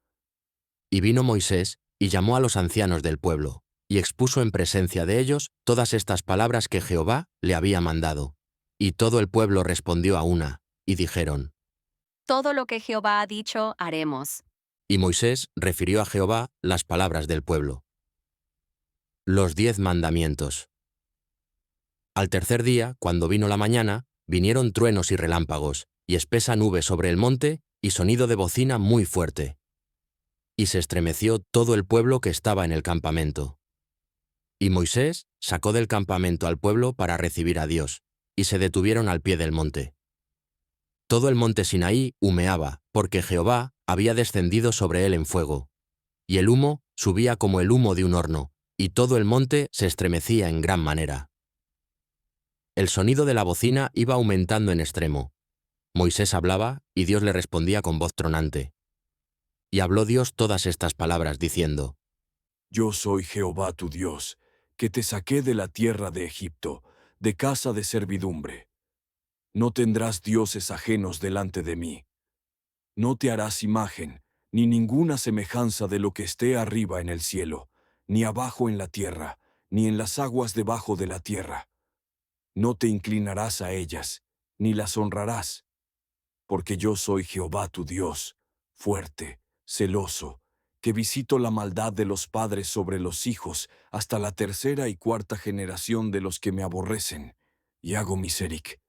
Y vino Moisés, y llamó a los ancianos del pueblo, y expuso en presencia de ellos todas estas palabras que Jehová le había mandado. Y todo el pueblo respondió a una, y dijeron, Todo lo que Jehová ha dicho, haremos. y Moisés refirió a Jehová las palabras del pueblo. Los 10 mandamientos. Al tercer día, cuando vino la mañana, vinieron truenos y relámpagos, y espesa nube sobre el monte, y sonido de bocina muy fuerte. Y se estremeció todo el pueblo que estaba en el campamento. Y Moisés sacó del campamento al pueblo para recibir a Dios, y se detuvieron al pie del monte. Todo el monte Sinaí humeaba, porque Jehová había descendido sobre él en fuego. Y el humo subía como el humo de un horno, y todo el monte se estremecía en gran manera. El sonido de la bocina iba aumentando en extremo. Moisés hablaba, y Dios le respondía con voz tronante. Y habló Dios todas estas palabras, diciendo, Yo soy Jehová tu Dios, que te saqué de la tierra de Egipto, de casa de servidumbre. No tendrás dioses ajenos delante de mí. No te harás imagen, ni ninguna semejanza de lo que esté arriba en el cielo, ni abajo en la tierra, ni en las aguas debajo de la tierra. No te inclinarás a ellas, ni las honrarás, porque yo soy Jehová tu Dios, fuerte, celoso, que visito la maldad de los padres sobre los hijos hasta la tercera y cuarta generación de los que me aborrecen, y hago misericordia